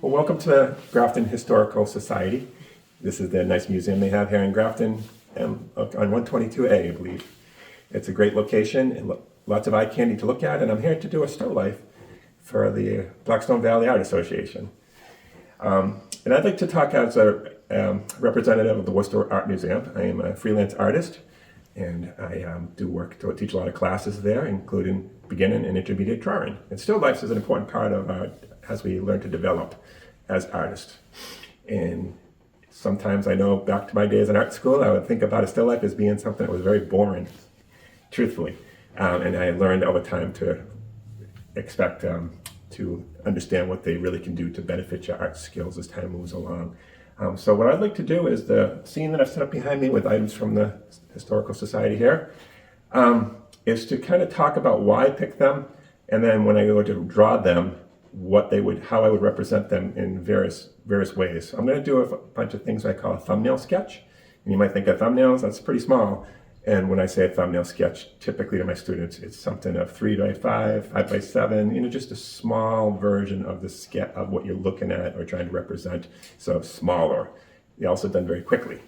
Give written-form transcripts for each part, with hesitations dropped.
Well, welcome to the Grafton Historical Society. This is the nice museum they have here in Grafton on 122A, I believe. It's a great location and lots of eye candy to look at, and I'm here to do a still life for the Blackstone Valley Art Association. And I'd like to talk as a representative of the Worcester Art Museum. I am a freelance artist, and I do work to teach a lot of classes there, including beginning and intermediate drawing. And still life is an important part of as we learn to develop as artists. And sometimes I know back to my days in art school, I would think about a still life as being something that was very boring, truthfully. And I learned over time to expect to understand what they really can do to benefit your art skills as time moves along. So what I'd like to do is the scene that I've set up behind me with items from the Historical Society here is to kind of talk about why I picked them, and then when I go to draw them, how I would represent them in various ways. So I'm going to do a bunch of things I call a thumbnail sketch. And you might think of thumbnails, that's pretty small. And when I say a thumbnail sketch, typically to my students, it's something of 3x5, 5x7, just a small version of the sketch of what you're looking at or trying to represent. So smaller. They're also done very quickly.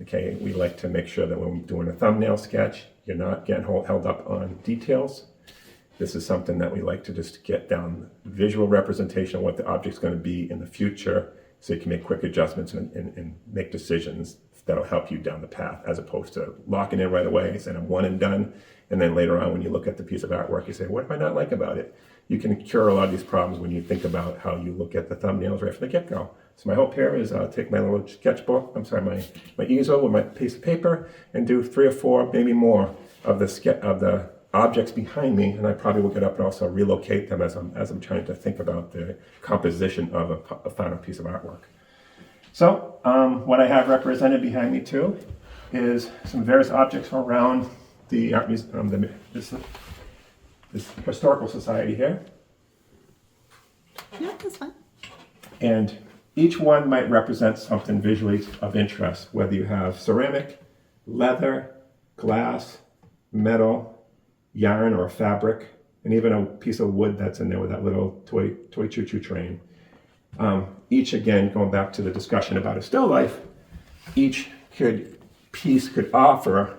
Okay, we like to make sure that when we're doing a thumbnail sketch, you're not getting held up on details. This is something that we like to just get down visual representation of what the object's going to be in the future, so you can make quick adjustments and make decisions that'll help you down the path, as opposed to locking in right away, saying I'm one and done, and then later on when you look at the piece of artwork, you say, what do I not like about it? You can cure a lot of these problems when you think about how you look at the thumbnails right from the get-go. So my hope here is I'll take my little sketchbook, my easel with my piece of paper, and do 3 or 4, maybe more, of the objects behind me, and I probably will get up and also relocate them as I'm trying to think about the composition of a final piece of artwork. So what I have represented behind me too is some various objects from around the art museum, this historical society here. Yeah, that's fine. And each one might represent something visually of interest, whether you have ceramic, leather, glass, metal, yarn or a fabric, and even a piece of wood that's in there with that little toy choo-choo train. Each, again, going back to the discussion about a still life, each piece could offer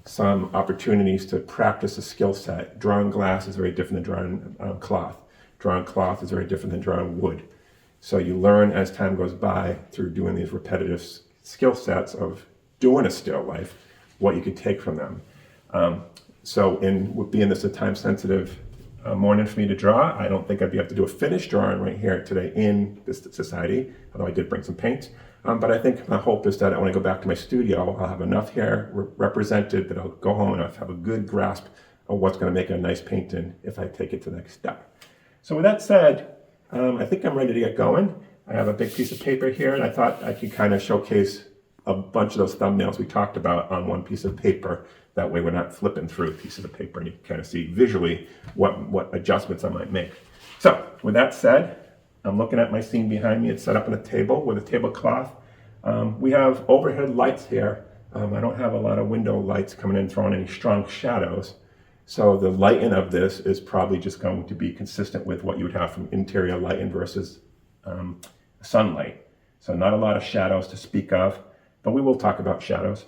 some opportunities to practice a skill set. Drawing glass is very different than drawing cloth. Drawing cloth is very different than drawing wood. So you learn as time goes by through doing these repetitive skill sets of doing a still life, what you could take from them. So being this a time-sensitive morning for me to draw, I don't think I'd be able to do a finished drawing right here today in this society, although I did bring some paint. But I think my hope is that when I go back to my studio, I'll have enough here represented that I'll go home and I'll have a good grasp of what's going to make a nice painting if I take it to the next step. So with that said, I think I'm ready to get going. I have a big piece of paper here, and I thought I could kind of showcase a bunch of those thumbnails we talked about on one piece of paper. That way we're not flipping through pieces of paper, and you can kind of see visually what adjustments I might make. So with that said, I'm looking at my scene behind me. It's set up on a table with a tablecloth. We have overhead lights here. I don't have a lot of window lights coming in throwing any strong shadows. So the lighting of this is probably just going to be consistent with what you would have from interior lighting versus sunlight. So not a lot of shadows to speak of, but we will talk about shadows.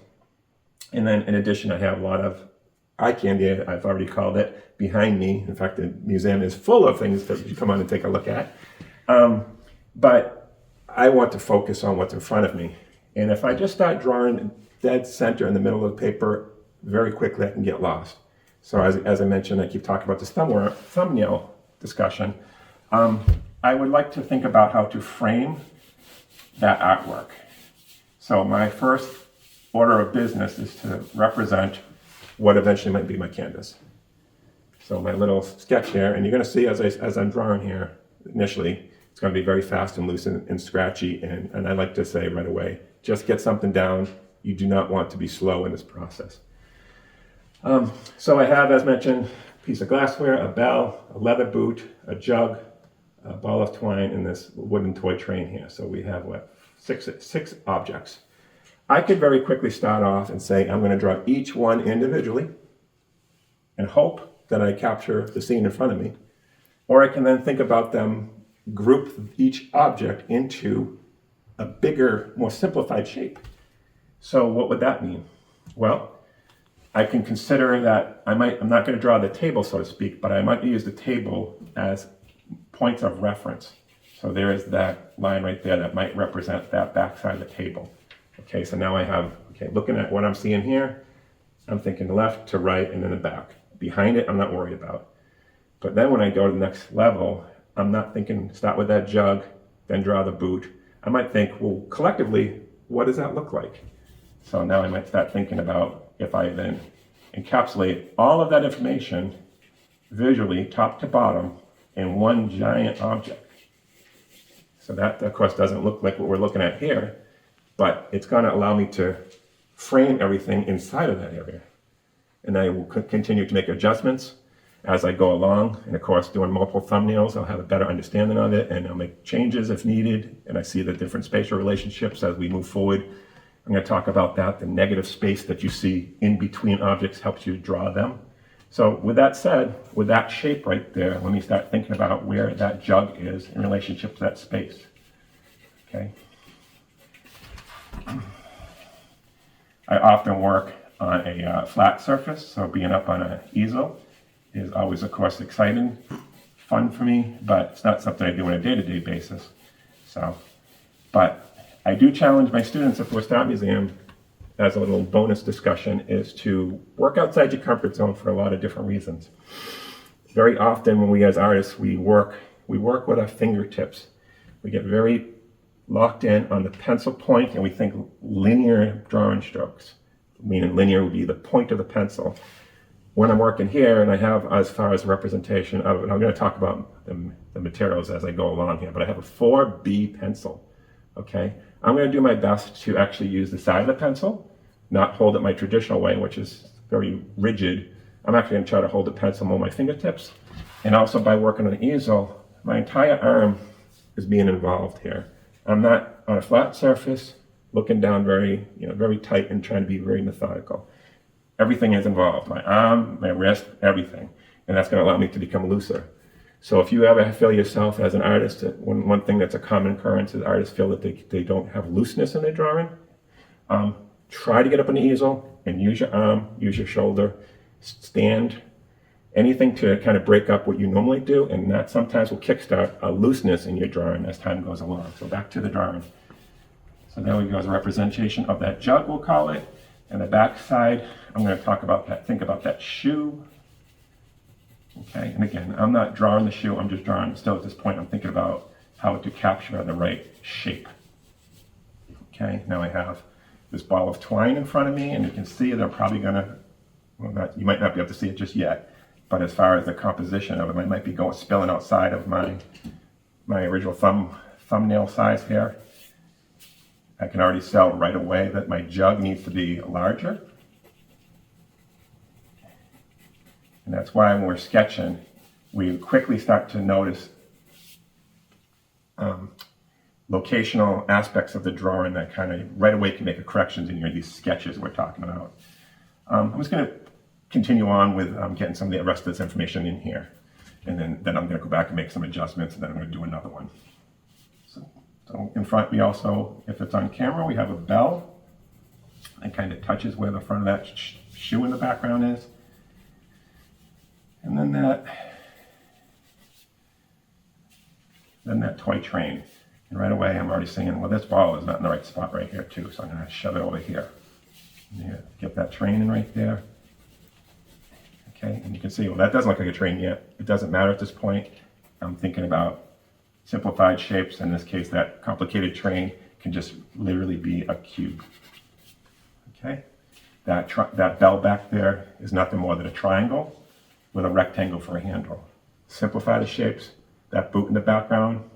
And then in addition, I have a lot of eye candy, I've already called it, behind me. In fact, the museum is full of things that you come on and take a look at. But I want to focus on what's in front of me. And if I just start drawing dead center in the middle of the paper, very quickly I can get lost. So as I mentioned, I keep talking about this thumbnail discussion. I would like to think about how to frame that artwork. So my first order of business is to represent what eventually might be my canvas. So my little sketch here, and you're going to see as I'm drawing here, initially, it's going to be very fast and loose and scratchy, and I like to say right away, just get something down. You do not want to be slow in this process. So I have, as mentioned, a piece of glassware, a bell, a leather boot, a jug, a ball of twine, and this wooden toy train here. So we have, six objects. I could very quickly start off and say, I'm going to draw each one individually and hope that I capture the scene in front of me. Or I can then think about them group each object into a bigger, more simplified shape. So what would that mean? Well, I can consider that I'm not going to draw the table, so to speak, but I might use the table as points of reference. So there is that line right there that might represent that backside of the table. Okay, so now I have, looking at what I'm seeing here, I'm thinking left to right and then the back. Behind it, I'm not worried about. But then when I go to the next level, I'm not thinking start with that jug, then draw the boot. I might think, well, collectively, what does that look like? So now I might start thinking about if I then encapsulate all of that information visually, top to bottom, in one giant object. So that, of course, doesn't look like what we're looking at here, but it's going to allow me to frame everything inside of that area. And I will continue to make adjustments as I go along. And of course, doing multiple thumbnails, I'll have a better understanding of it, and I'll make changes if needed. And I see the different spatial relationships as we move forward. I'm going to talk about that. The negative space that you see in between objects helps you draw them. So with that said, with that shape right there, let me start thinking about where that jug is in relationship to that space. Okay. I often work on a flat surface, so being up on an easel is always, of course, exciting, fun for me, but it's not something I do on a day-to-day basis. So, but I do challenge my students at Forest Art Museum, as a little bonus discussion, is to work outside your comfort zone for a lot of different reasons. Very often when we as artists, we work with our fingertips. We get very locked in on the pencil point and we think linear drawing strokes, meaning linear would be the point of the pencil. When I'm working here, and I have as far as representation of it, I'm going to talk about the materials as I go along here, but I have a 4B pencil, okay? I'm going to do my best to actually use the side of the pencil, not hold it my traditional way, which is very rigid. I'm actually going to try to hold the pencil on my fingertips. And also by working on an easel, my entire arm is being involved here. I'm not on a flat surface, looking down very tight and trying to be very methodical. Everything is involved, my arm, my wrist, everything. And that's going to allow me to become looser. So if you ever feel yourself as an artist, that one thing that's a common occurrence is artists feel that they don't have looseness in their drawing. Try to get up on the easel and use your arm, use your shoulder, stand, anything to kind of break up what you normally do, and that sometimes will kickstart a looseness in your drawing as time goes along. So back to the drawing. So there we go, as a representation of that jug, we'll call it. And the back side, I'm going to talk about that, think about that shoe. Okay, and again, I'm not drawing the shoe, I'm just drawing, still at this point, I'm thinking about how to capture the right shape. Okay, now I have this ball of twine in front of me, and you can see they're probably gonna, you might not be able to see it just yet, but as far as the composition of it, I might be spilling outside of my original thumbnail size here. I can already tell right away that my jug needs to be larger. And that's why when we're sketching, we quickly start to notice locational aspects of the drawing that kind of right away can make a corrections in these sketches we're talking about. I'm just going to continue on with getting some of the rest of this information in here. And then I'm going to go back and make some adjustments, and then I'm going to do another one. So in front, we also, if it's on camera, we have a bell that kind of touches where the front of that shoe in the background is. And then that toy train. And right away, I'm already saying, well, this ball is not in the right spot right here too, so I'm going to shove it over here. Get that train in right there. Okay, and you can see, well, that doesn't look like a train yet. It doesn't matter at this point. I'm thinking about simplified shapes. In this case, that complicated train can just literally be a cube. Okay, that bell back there is nothing more than a triangle with a rectangle for a handle. Simplify the shapes. That boot in the background,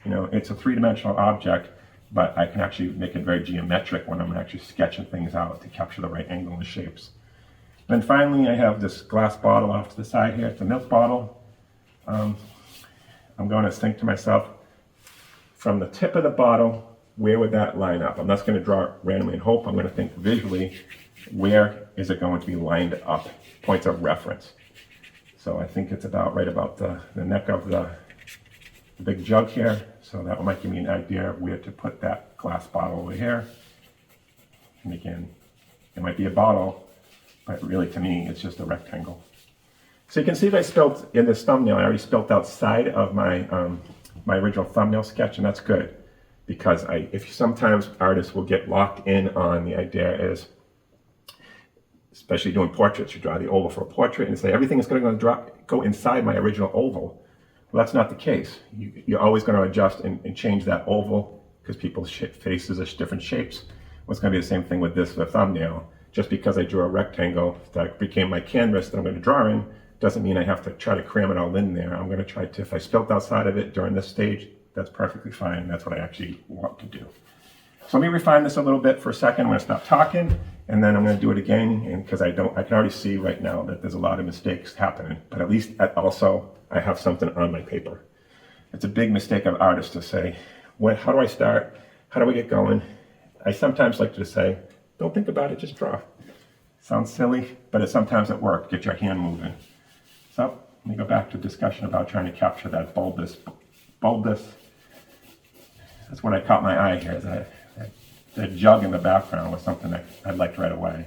it's a three-dimensional object, but I can actually make it very geometric when I'm actually sketching things out to capture the right angle and the shapes. And then finally, I have this glass bottle off to the side here. It's a milk bottle. I'm going to think to myself, from the tip of the bottle, where would that line up? I'm not going to draw it randomly and hope. I'm going to think visually, where is it going to be lined up? Points of reference. So I think it's about right about the neck of the the big jug here, so that might give me an idea of where to put that glass bottle over here. And again, it might be a bottle, but really to me, it's just a rectangle. So you can see that I spilled in this thumbnail, I already spilled outside of my, my original thumbnail sketch, and that's good. Because if sometimes artists will get locked in on the idea is, especially doing portraits, you draw the oval for a portrait and say everything is going to go inside my original oval. Well, that's not the case. You're always going to adjust and change that oval because people's faces are different shapes. Well, it's going to be the same thing with this, the thumbnail. Just because I drew a rectangle that became my canvas that I'm going to draw in, doesn't mean I have to try to cram it all in there. I'm going to try to, if I spilt outside of it during this stage, that's perfectly fine. That's what I actually want to do. So let me refine this a little bit for a second. I'm going to stop talking, and then I'm going to do it again. And because I can already see right now that there's a lot of mistakes happening, but at least also I have something on my paper. It's a big mistake of artists to say, how do I start? How do I get going? I sometimes like to just say, don't think about it, just draw. Sounds silly, but sometimes it works. Get your hand moving. So let me go back to discussion about trying to capture that bulbous. That's what I caught my eye here. That jug in the background was something that I liked right away.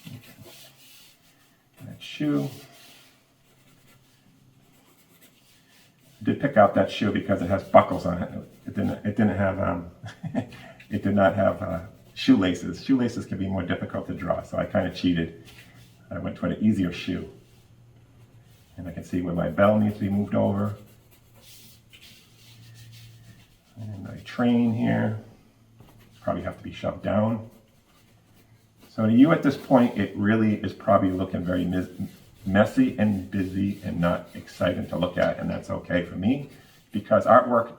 Okay. That shoe. I did pick out that shoe because it has buckles on it. It didn't have it did not have shoelaces. Shoelaces can be more difficult to draw, so I kind of cheated. I went to an easier shoe. And I can see where my bell needs to be moved over. And my train here probably have to be shoved down. So to you at this point, it really is probably looking very messy and busy and not exciting to look at, and that's okay for me, because artwork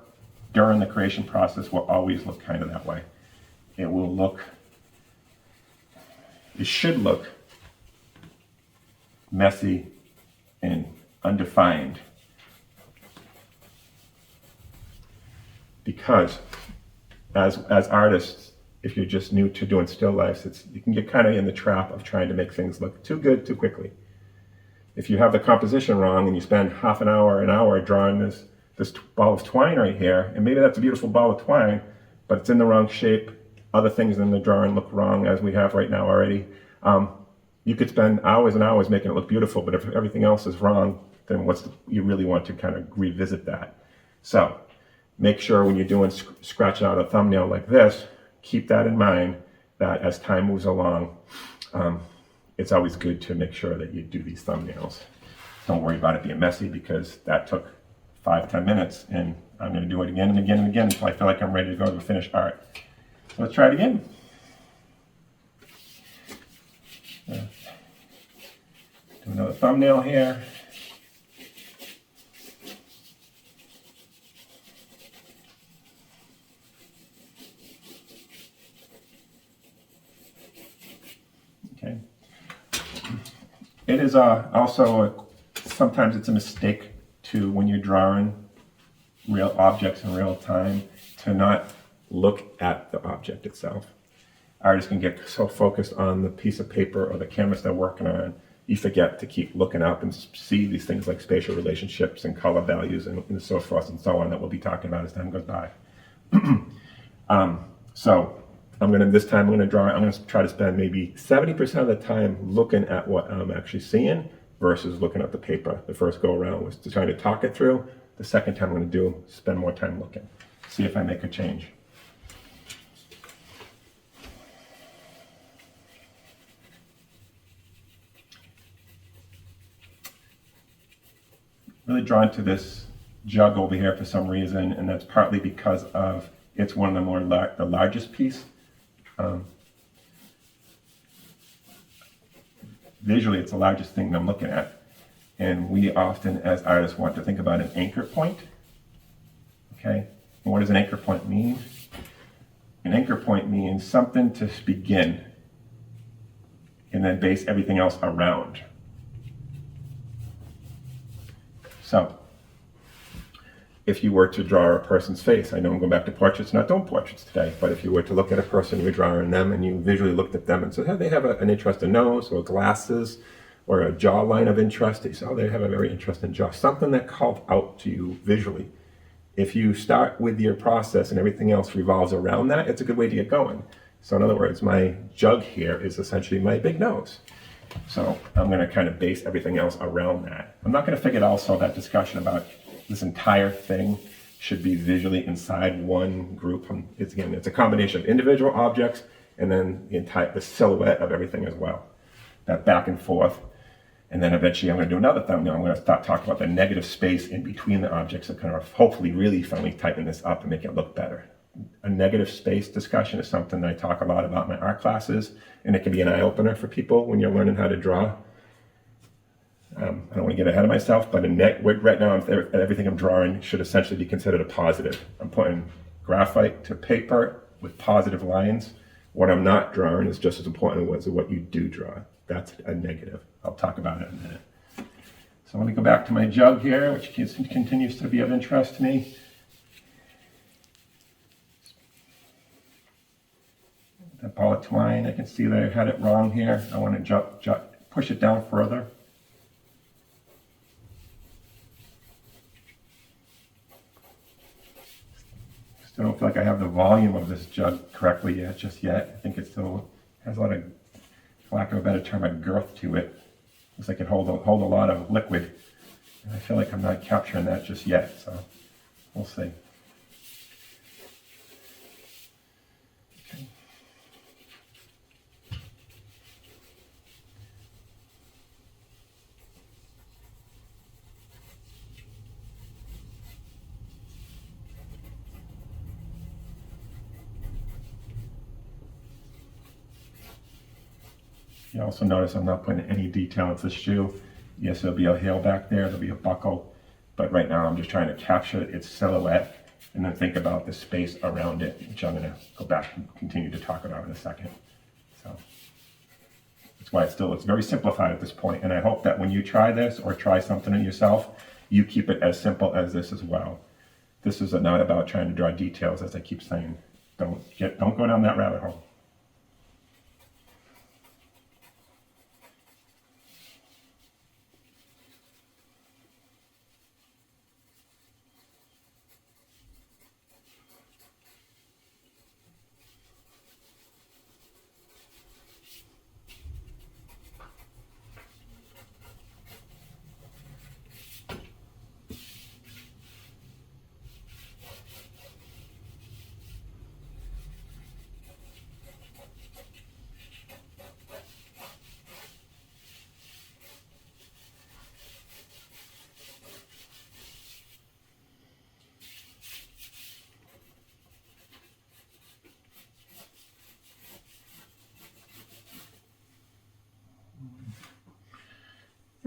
during the creation process will always look kind of that way. It should look messy and undefined, because as artists, if you're just new to doing still lifes, you can get kind of in the trap of trying to make things look too good too quickly. If you have the composition wrong and you spend half an hour drawing this ball of twine right here, and maybe that's a beautiful ball of twine, but it's in the wrong shape, other things in the drawing look wrong, as we have right now already. You could spend hours and hours making it look beautiful, but if everything else is wrong, then you really want to kind of revisit that. So make sure when you're doing scratching out a thumbnail like this, keep that in mind, that as time moves along, it's always good to make sure that you do these thumbnails. Don't worry about it being messy, because that took 5-10 minutes, and I'm going to do it again and again and again until I feel like I'm ready to go to the finished art. So let's try it again. Do another thumbnail here. Okay. It is also sometimes it's a mistake to, when you're drawing real objects in real time, to not look at the object itself. Artists can get so focused on the piece of paper or the canvas they're working on, you forget to keep looking up and see these things like spatial relationships and color values and so forth and so on that we'll be talking about as time goes by. So this time I'm going to try to spend maybe 70% of the time looking at what I'm actually seeing versus looking at the paper. The first go around was to try to talk it through. The second time I'm going to spend more time looking. See if I make a change. Really drawn to this jug over here for some reason, and that's partly because of it's one of the largest piece. Visually, it's the largest thing I'm looking at, and we often, as artists, want to think about an anchor point. Okay, and what does an anchor point mean? An anchor point means something to begin, and then base everything else around. So, if you were to draw a person's face, I know I'm going back to portraits, not doing portraits today, but if you were to look at a person, you were drawing them, and you visually looked at them and said, hey, they have an interesting nose or glasses or a jawline of interest. You say, oh, they have a very interesting jaw. Something that called out to you visually. If you start with your process and everything else revolves around that, it's a good way to get going. So in other words, my jug here is essentially my big nose. So I'm going to kind of base everything else around that. I'm not going to forget also that discussion about this entire thing should be visually inside one group. It's a combination of individual objects and then the silhouette of everything as well. That back and forth. And then eventually I'm going to do another thumbnail. I'm going to start talking about the negative space in between the objects that kind of hopefully really finally tighten this up and make it look better. A negative space discussion is something that I talk a lot about in my art classes, and it can be an eye-opener for people when you're learning how to draw. I don't want to get ahead of myself, but right now everything I'm drawing should essentially be considered a positive. I'm putting graphite to paper with positive lines. What I'm not drawing is just as important as what you do draw. That's a negative. I'll talk about it in a minute. So let me go back to my jug here, which continues to be of interest to me. The bullet twine, I can see that I had it wrong here. I want to push it down further. Still don't feel like I have the volume of this jug correctly just yet. I think it still has a lot of, for lack of a better term, a girth to it. Looks like it hold a lot of liquid. And I feel like I'm not capturing that just yet, so we'll see. Okay. You also notice I'm not putting any detail into the shoe. Yes, there'll be a heel back there, there'll be a buckle, but right now I'm just trying to capture its silhouette and then think about the space around it, which I'm going to go back and continue to talk about in a second. So that's why it's very simplified at this point, and I hope that when you try this or try something in yourself, you keep it as simple as this as well. This is not about trying to draw details, as I keep saying. Don't go down that rabbit hole.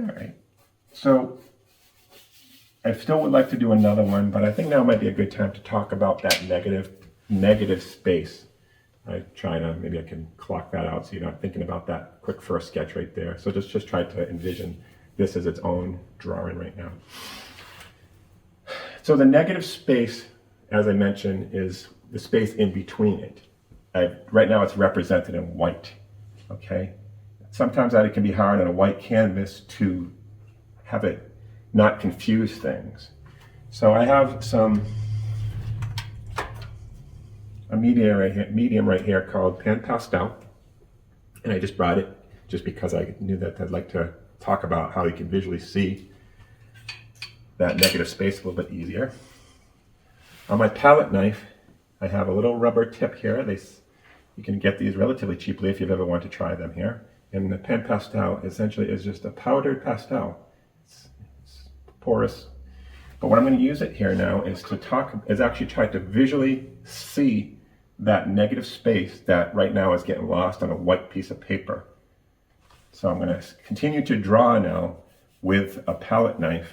All right, so I still would like to do another one, but I think now might be a good time to talk about that negative space. Maybe I can clock that out so you're not thinking about that quick first sketch right there. So just try to envision this as its own drawing right now. So the negative space, as I mentioned, is the space in between it. Right now it's represented in white, okay? Sometimes that it can be hard on a white canvas to have it not confuse things. So I have a medium right here called Pan Pastel, and I just brought it just because I knew that I'd like to talk about how you can visually see that negative space a little bit easier. On my palette knife, I have a little rubber tip here. You can get these relatively cheaply if you've ever wanted to try them here. And the Pan Pastel essentially is just a powdered pastel. It's porous. But what I'm going to use it here now is actually try to visually see that negative space that right now is getting lost on a white piece of paper. So I'm going to continue to draw now with a palette knife,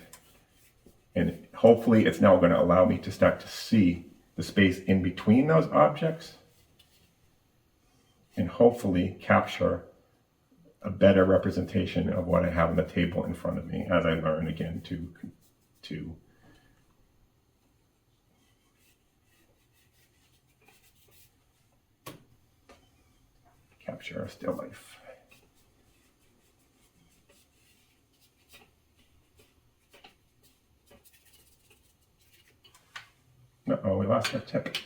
and hopefully it's now going to allow me to start to see the space in between those objects and hopefully capture a better representation of what I have on the table in front of me as I learn again to capture a still life. Uh-oh, we lost our tip.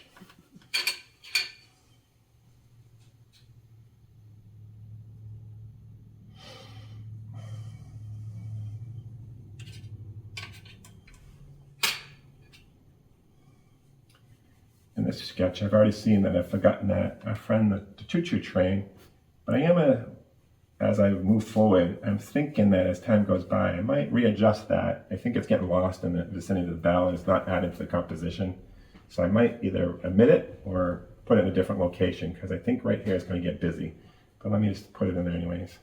In this sketch, I've already seen that I've forgotten that our friend, the choo-choo train, but as I move forward, I'm thinking that as time goes by, I might readjust that. I think it's getting lost in the vicinity of the bell and it's not added to the composition. So I might either omit it or put it in a different location because I think right here is going to get busy. But let me just put it in there anyways.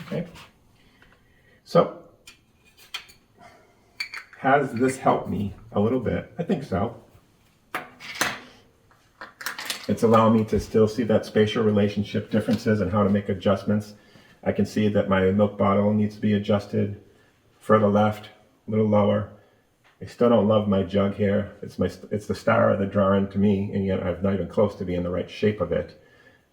Okay, so has this helped me a little bit? I think so. It's allowing me to still see that spatial relationship differences and how to make adjustments. I can see that my milk bottle needs to be adjusted further left, a little lower. I still don't love my jug here. It's the star of the drawing to me, and yet I'm not even close to being the right shape of it.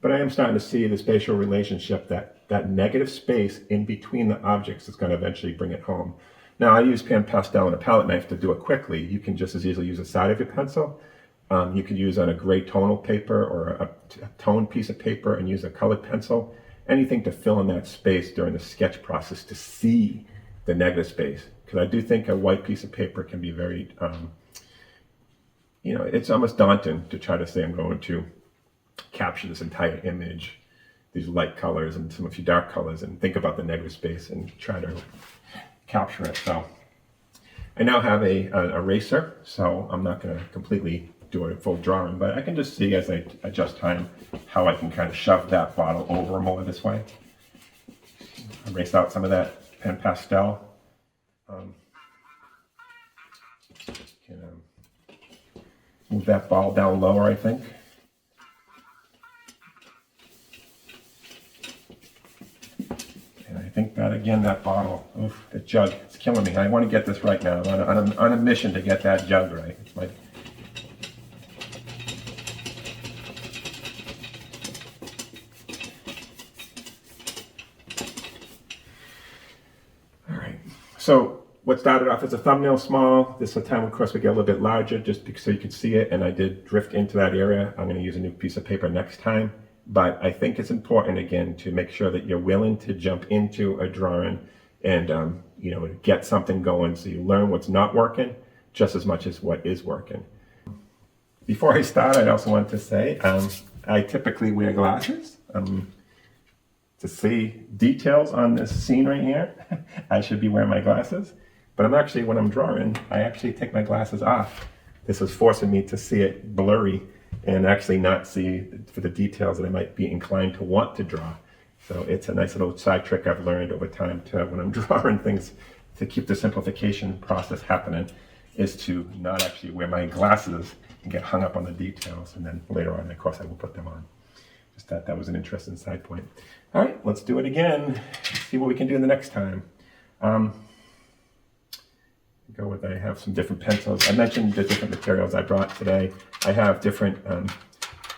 But I am starting to see the spatial relationship, that negative space in between the objects is going to eventually bring it home. Now, I use pan pastel and a palette knife to do it quickly. You can just as easily use the side of your pencil. You could use on a gray tonal paper or a toned piece of paper and use a colored pencil. Anything to fill in that space during the sketch process to see the negative space. Because I do think a white piece of paper can be very, it's almost daunting to try to say I'm going to capture this entire image, these light colors and some of the dark colors, and think about the negative space and try to capture it. So I now have a eraser, so I'm not going to completely do a full drawing, but I can just see as I adjust time how I can kind of shove that bottle over more this way. Erase out some of that pen pastel. Move that ball down lower, I think. And I think that, again, that bottle, the jug, it's killing me. I want to get this right now. I'm on a mission to get that jug right. It's my... All right. So what started off as a thumbnail small, this time, of course, we get a little bit larger just so you can see it, and I did drift into that area. I'm going to use a new piece of paper next time, but I think it's important, again, to make sure that you're willing to jump into a drawing and, get something going so you learn what's not working just as much as what is working. Before I start, I also want to say I typically wear glasses. To see details on this scene right here, I should be wearing my glasses. But I'm actually, when I'm drawing, I actually take my glasses off. This is forcing me to see it blurry and actually not see for the details that I might be inclined to want to draw. So it's a nice little side trick I've learned over time to, when I'm drawing things, to keep the simplification process happening, is to not actually wear my glasses and get hung up on the details. And then later on, of course, I will put them on. Just thought that was an interesting side point. All right, let's do it again. See what we can do the next time. I have some different pencils. I mentioned the different materials I brought today. I have different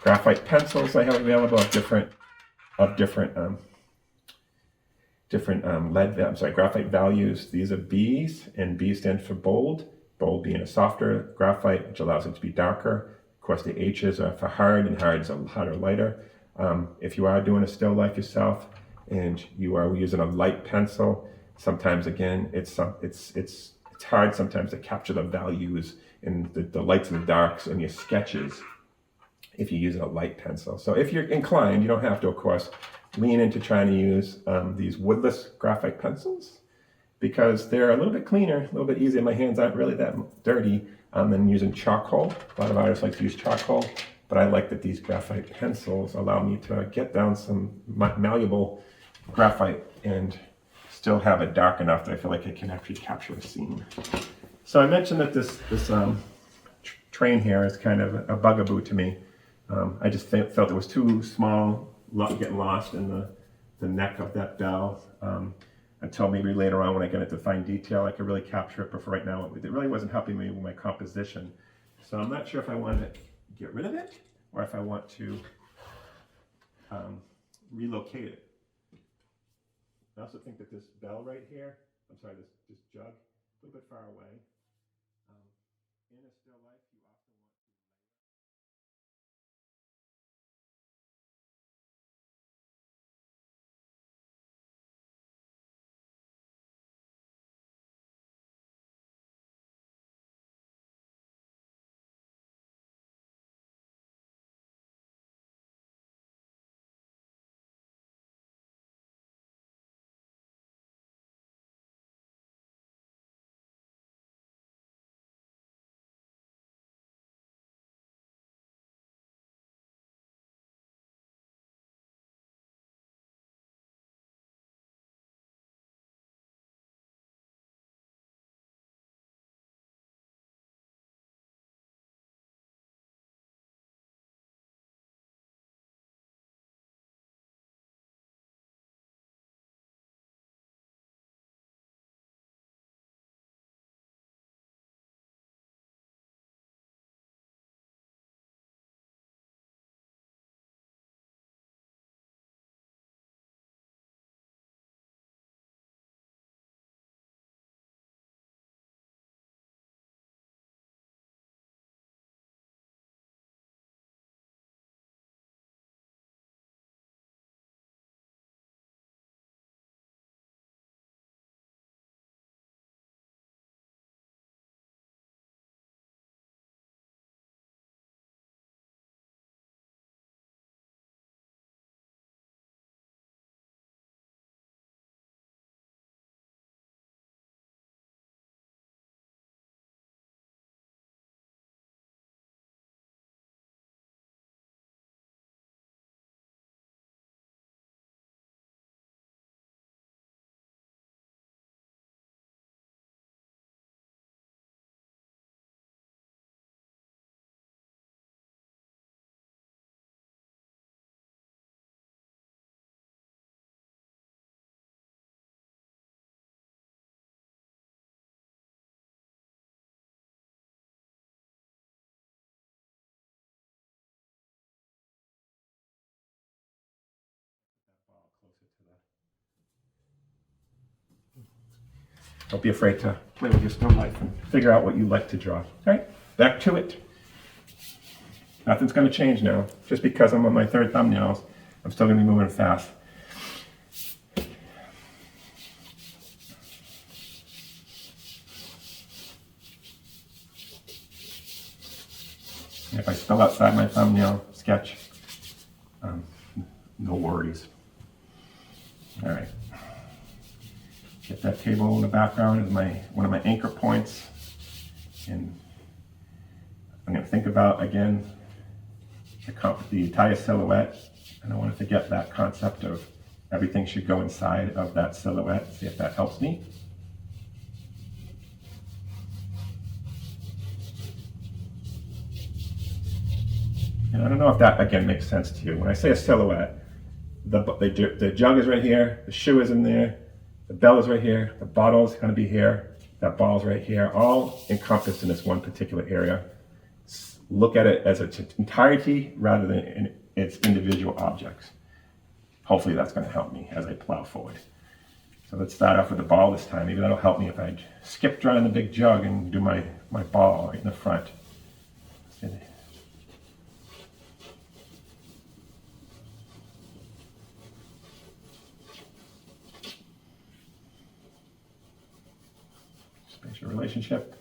graphite pencils I have available of different graphite values. These are B's, and B stands for bold. Bold being a softer graphite, which allows it to be darker. Of course, the H's are for hard, and hard is a hotter, lighter. If you are doing a still life yourself and you are using a light pencil, sometimes again, it's hard sometimes to capture the values and the lights and the darks in your sketches if you're using a light pencil. So if you're inclined, you don't have to, of course, lean into trying to use these woodless graphite pencils, because they're a little bit cleaner, a little bit easier. My hands aren't really that dirty than using charcoal. A lot of artists like to use charcoal, but I like that these graphite pencils allow me to get down some malleable graphite and still have it dark enough that I feel like I can actually capture a scene. So I mentioned that this train here is kind of a bugaboo to me. I just felt it was too small, getting lost in the neck of that bell. Until maybe later on when I get into fine detail, I could really capture it, but for right now, it really wasn't helping me with my composition. So I'm not sure if I want to get rid of it or if I want to relocate it. I also think that this bell right here, I'm sorry, this jug, a little bit far away. In a still life, you often want to ball closer to the. Don't be afraid to play with your still life and figure out what you like to draw. All right, back to it. Nothing's going to change now. Just because I'm on my third thumbnails, I'm still going to be moving fast. If I spill outside my thumbnail sketch, no worries. All right. Get that table in the background as one of my anchor points. And I'm going to think about, again, the entire silhouette. And I want to get that concept of everything should go inside of that silhouette. See if that helps me. And I don't know if that, again, makes sense to you. When I say a silhouette, the jug is right here, the shoe is in there, the bell is right here, the bottle is going to be here, that ball is right here, all encompassed in this one particular area. Look at it as its entirety rather than in its individual objects. Hopefully that's going to help me as I plow forward. So let's start off with the ball this time. Maybe that'll help me if I skip drawing the big jug and do my ball right in the front. relationship.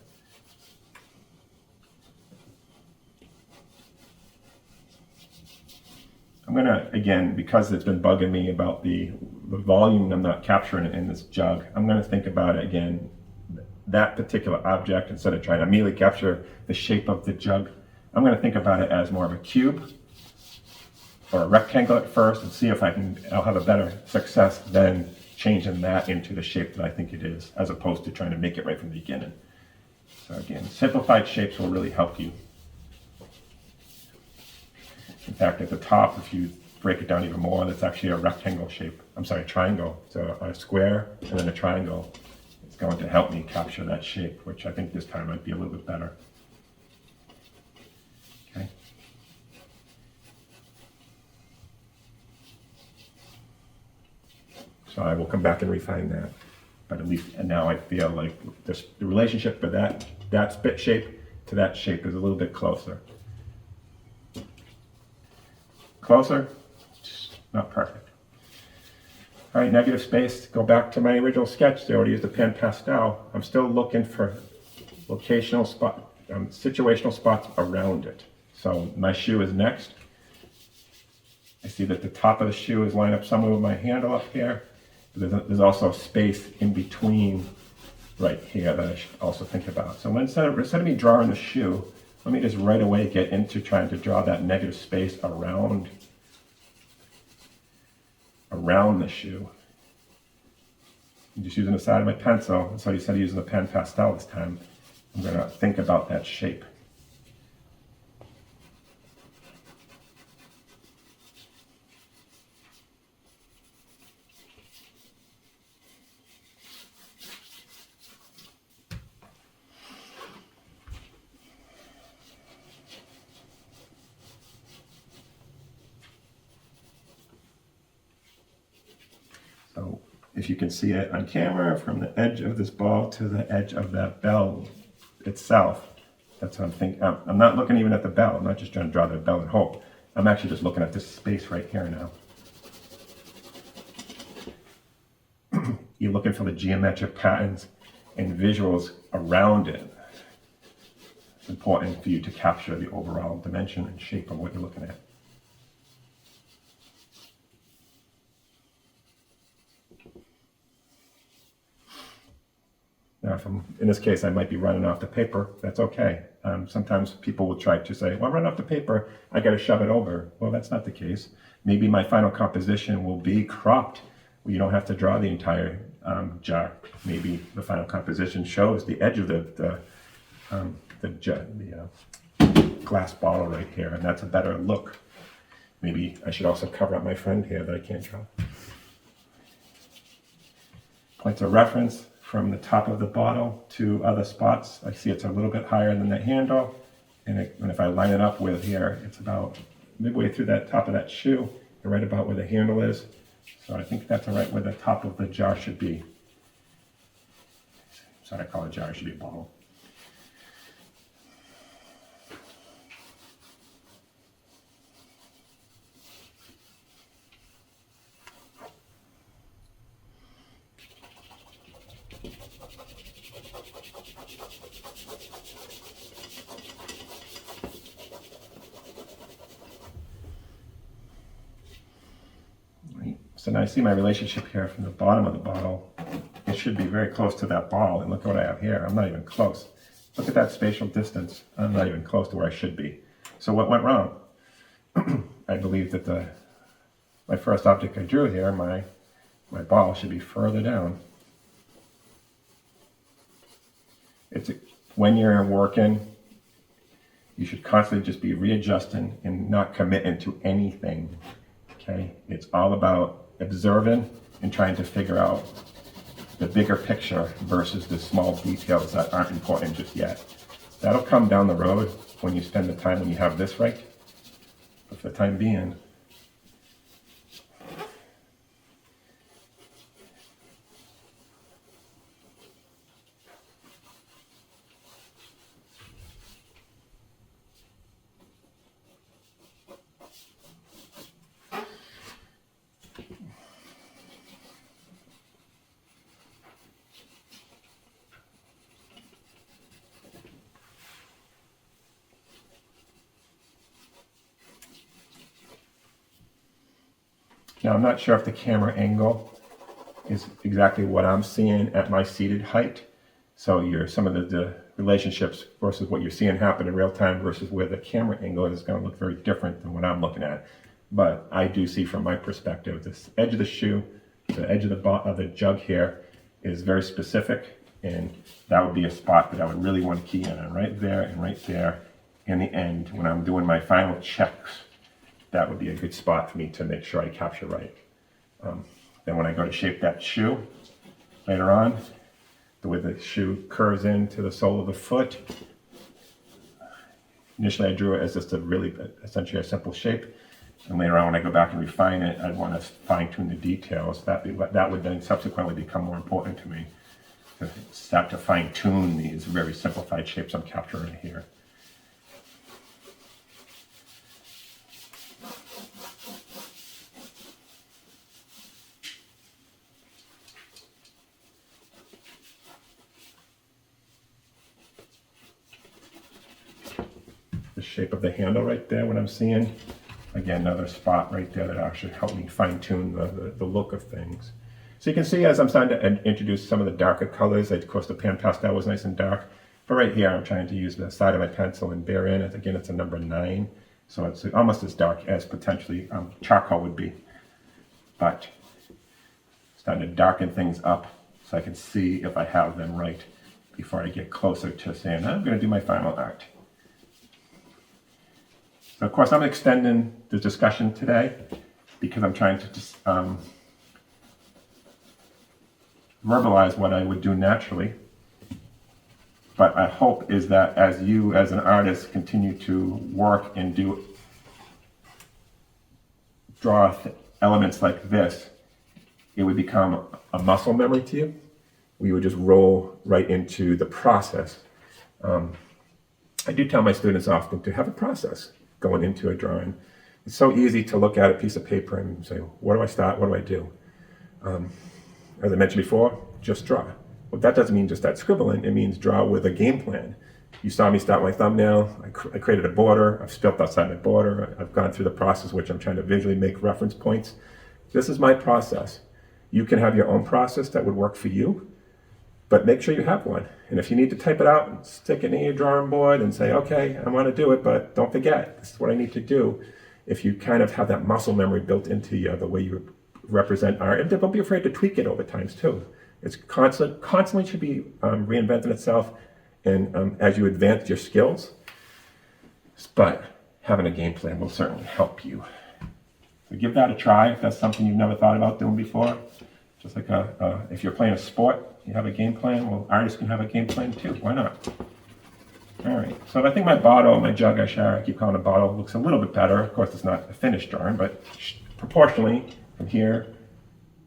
I'm gonna, again, because it's been bugging me about the volume I'm not capturing in this jug, I'm gonna think about it again, that particular object, instead of trying to immediately capture the shape of the jug, I'm gonna think about it as more of a cube or a rectangle at first and see if I'll have a better success than changing that into the shape that I think it is, as opposed to trying to make it right from the beginning. So again, simplified shapes will really help you. In fact, at the top, if you break it down even more, that's actually a rectangle shape. I'm sorry, a triangle. So a square and then a triangle. It's going to help me capture that shape, which I think this time might be a little bit better. Okay. So I will come back and refine that. But at least, and now I feel like the relationship for that spit shape to that shape is a little bit closer. Closer, just not perfect. All right, negative space, go back to my original sketch. They already used the pen pastel. I'm still looking for locational situational spots around it. So my shoe is next. I see that the top of the shoe is lined up somewhere with my handle up here. There's also space in between right here that I should also think about. So instead of me drawing the shoe, let me just right away get into trying to draw that negative space around the shoe. I'm just using the side of my pencil. So instead of using the pen pastel this time, I'm going to think about that shape. So if you can see it on camera, from the edge of this ball to the edge of that bell itself, that's what I'm thinking. I'm not looking even at the bell. I'm not just trying to draw the bell and hope. I'm actually just looking at this space right here now. You're looking for the geometric patterns and visuals around it. It's important for you to capture the overall dimension and shape of what you're looking at. Now, in this case, I might be running off the paper. That's okay. Sometimes people will try to say, well, run off the paper, I got to shove it over. Well, that's not the case. Maybe my final composition will be cropped. You don't have to draw the entire jar. Maybe the final composition shows the edge of the glass bottle right here, and that's a better look. Maybe I should also cover up my friend here that I can't draw. Points of reference from the top of the bottle to other spots. I see it's a little bit higher than the handle, and if I line it up with here, it's about midway through that top of that shoe, and right about where the handle is. So I think that's right where the top of the jar should be. Sorry, I call it a jar, it should be a bottle. So now I see my relationship here from the bottom of the bottle. It should be very close to that ball, and look what I have here. I'm not even close. Look at that spatial distance. I'm not even close to where I should be. So what went wrong? I believe that my first object I drew here, my ball, should be further down. When you're working, you should constantly just be readjusting and not committing to anything. Okay? It's all about observing and trying to figure out the bigger picture versus the small details that aren't important just yet. That'll come down the road when you spend the time when you have this right. But for the time being, Now, I'm not sure if the camera angle is exactly what I'm seeing at my seated height. So some of the relationships versus what you're seeing happen in real time versus where the camera angle is going to look very different than what I'm looking at. But I do see from my perspective, this edge of the shoe, the edge of the jug here is very specific, and that would be a spot that I would really want to key in on, right there and right there in the end. When I'm doing my final checks, that would be a good spot for me to make sure I capture right. Then when I go to shape that shoe later on, the way the shoe curves into the sole of the foot, initially I drew it as just essentially a simple shape. And later on when I go back and refine it, I'd want to fine tune the details. That would then subsequently become more important to me, to start to fine tune these very simplified shapes I'm capturing here. The shape of the handle right there, what I'm seeing. Again, another spot right there that actually helped me fine tune the look of things. So you can see as I'm starting to introduce some of the darker colors, of course the pan pastel was nice and dark, but right here I'm trying to use the side of my pencil and bear in it. Again, it's a number 9, so it's almost as dark as potentially charcoal would be. But starting to darken things up so I can see if I have them right before I get closer to saying, I'm going to do my final art. So of course I'm extending the discussion today because I'm trying to just verbalize what I would do naturally. But I hope is that as you as an artist continue to work and draw elements like this, it would become a muscle memory to you. We would just roll right into the process. I do tell my students often to have a process going into a drawing. It's so easy to look at a piece of paper and say, where do I start? What do I do? As I mentioned before, just draw. Well, that doesn't mean just start scribbling. It means draw with a game plan. You saw me start my thumbnail. I created a border. I've spilt outside my border. I've gone through the process, which I'm trying to visually make reference points. This is my process. You can have your own process that would work for you, but make sure you have one. And if you need to type it out and stick it in your drawing board and say, okay, I want to do it, but don't forget, this is what I need to do. If you kind of have that muscle memory built into you, the way you represent art, and don't be afraid to tweak it over times too. It's constantly should be reinventing itself, and as you advance your skills, but having a game plan will certainly help you. So give that a try if that's something you've never thought about doing before. Just like if you're playing a sport, you have a game plan. Well, artists can have a game plan too. Why not? All right. So I think my bottle, my jug, I keep calling it a bottle, looks a little bit better. Of course, it's not a finished drawing, but proportionally from here,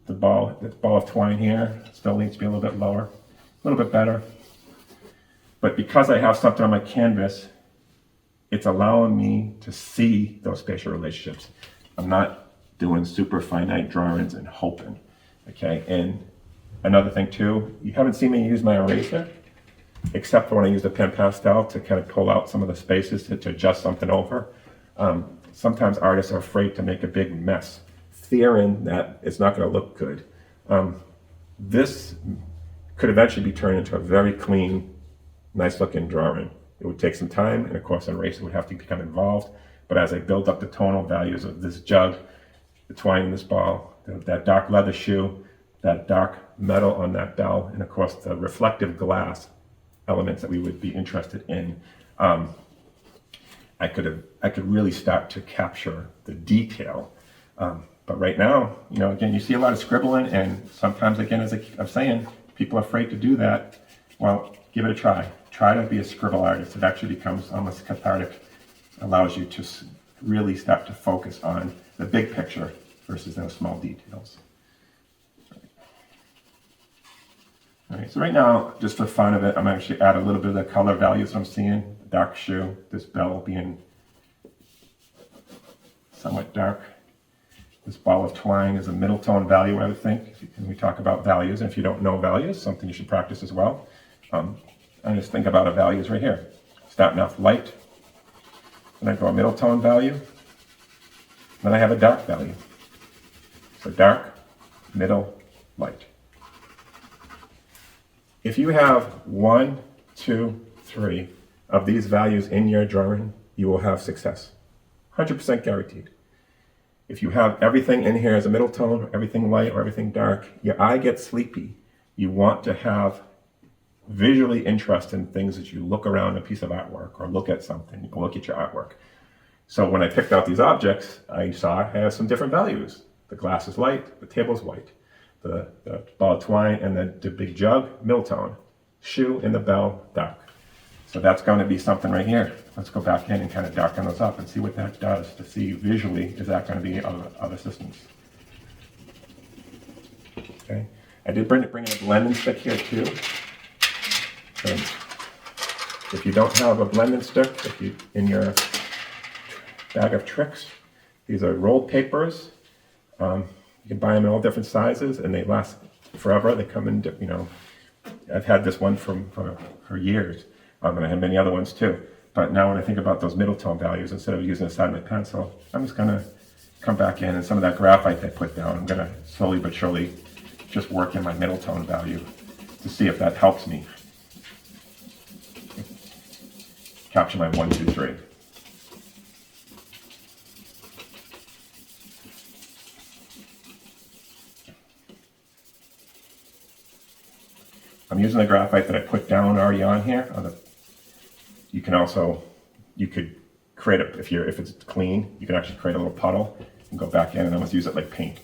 the ball of twine here still needs to be a little bit lower, a little bit better. But because I have something on my canvas, it's allowing me to see those spatial relationships. I'm not doing super finite drawings and hoping. Okay, and another thing too, you haven't seen me use my eraser, except for when I use the pen pastel to kind of pull out some of the spaces to adjust something over. Sometimes artists are afraid to make a big mess, fearing that it's not going to look good. This could eventually be turned into a very clean, nice looking drawing. It would take some time, and of course an eraser would have to become involved. But as I build up the tonal values of this jug, the twine in this ball, that dark leather shoe, that dark metal on that bell, and of course the reflective glass elements that we would be interested in, I could really start to capture the detail. But right now, again, you see a lot of scribbling, and sometimes, again, as I'm saying, people are afraid to do that. Well, give it a try. Try to be a scribble artist. It actually becomes almost cathartic, allows you to really start to focus on the big picture versus those small details. All right, so right now, just for fun of it, I'm actually add a little bit of the color values I'm seeing. The dark shoe, this bell being somewhat dark. This ball of twine is a middle tone value, I would think. And we talk about values, and if you don't know values, something you should practice as well. I just think about a values right here. Starting off light, and I go a middle tone value, then I have a dark value. for dark, middle, light. If you have 1, 2, 3 of these values in your drawing, you will have success. 100% guaranteed. If you have everything in here as a middle tone, or everything light or everything dark, your eye gets sleepy. You want to have visually interest in things as you look around a piece of artwork or look at something, or look at your artwork. So when I picked out these objects, I saw it has some different values. The glass is light, the table's white. The ball of twine and the big jug, middle tone. Shoe and the bell, dark. So that's going to be something right here. Let's go back in and kind of darken those up and see what that does to see visually, is that going to be of assistance. Okay. I did bring in a blending stick here too. So if you don't have a blending stick, in your bag of tricks, these are rolled papers. You can buy them in all different sizes and they last forever. They come in, I've had this one for years. And I have many other ones too. But now when I think about those middle tone values, instead of using the side of my pencil, I'm just gonna come back in and some of that graphite I put down, I'm gonna slowly but surely just work in my middle tone value to see if that helps me capture my 1, 2, 3. I'm using the graphite that I put down already on here. You could create if it's clean, you can actually create a little puddle and go back in and almost use it like paint.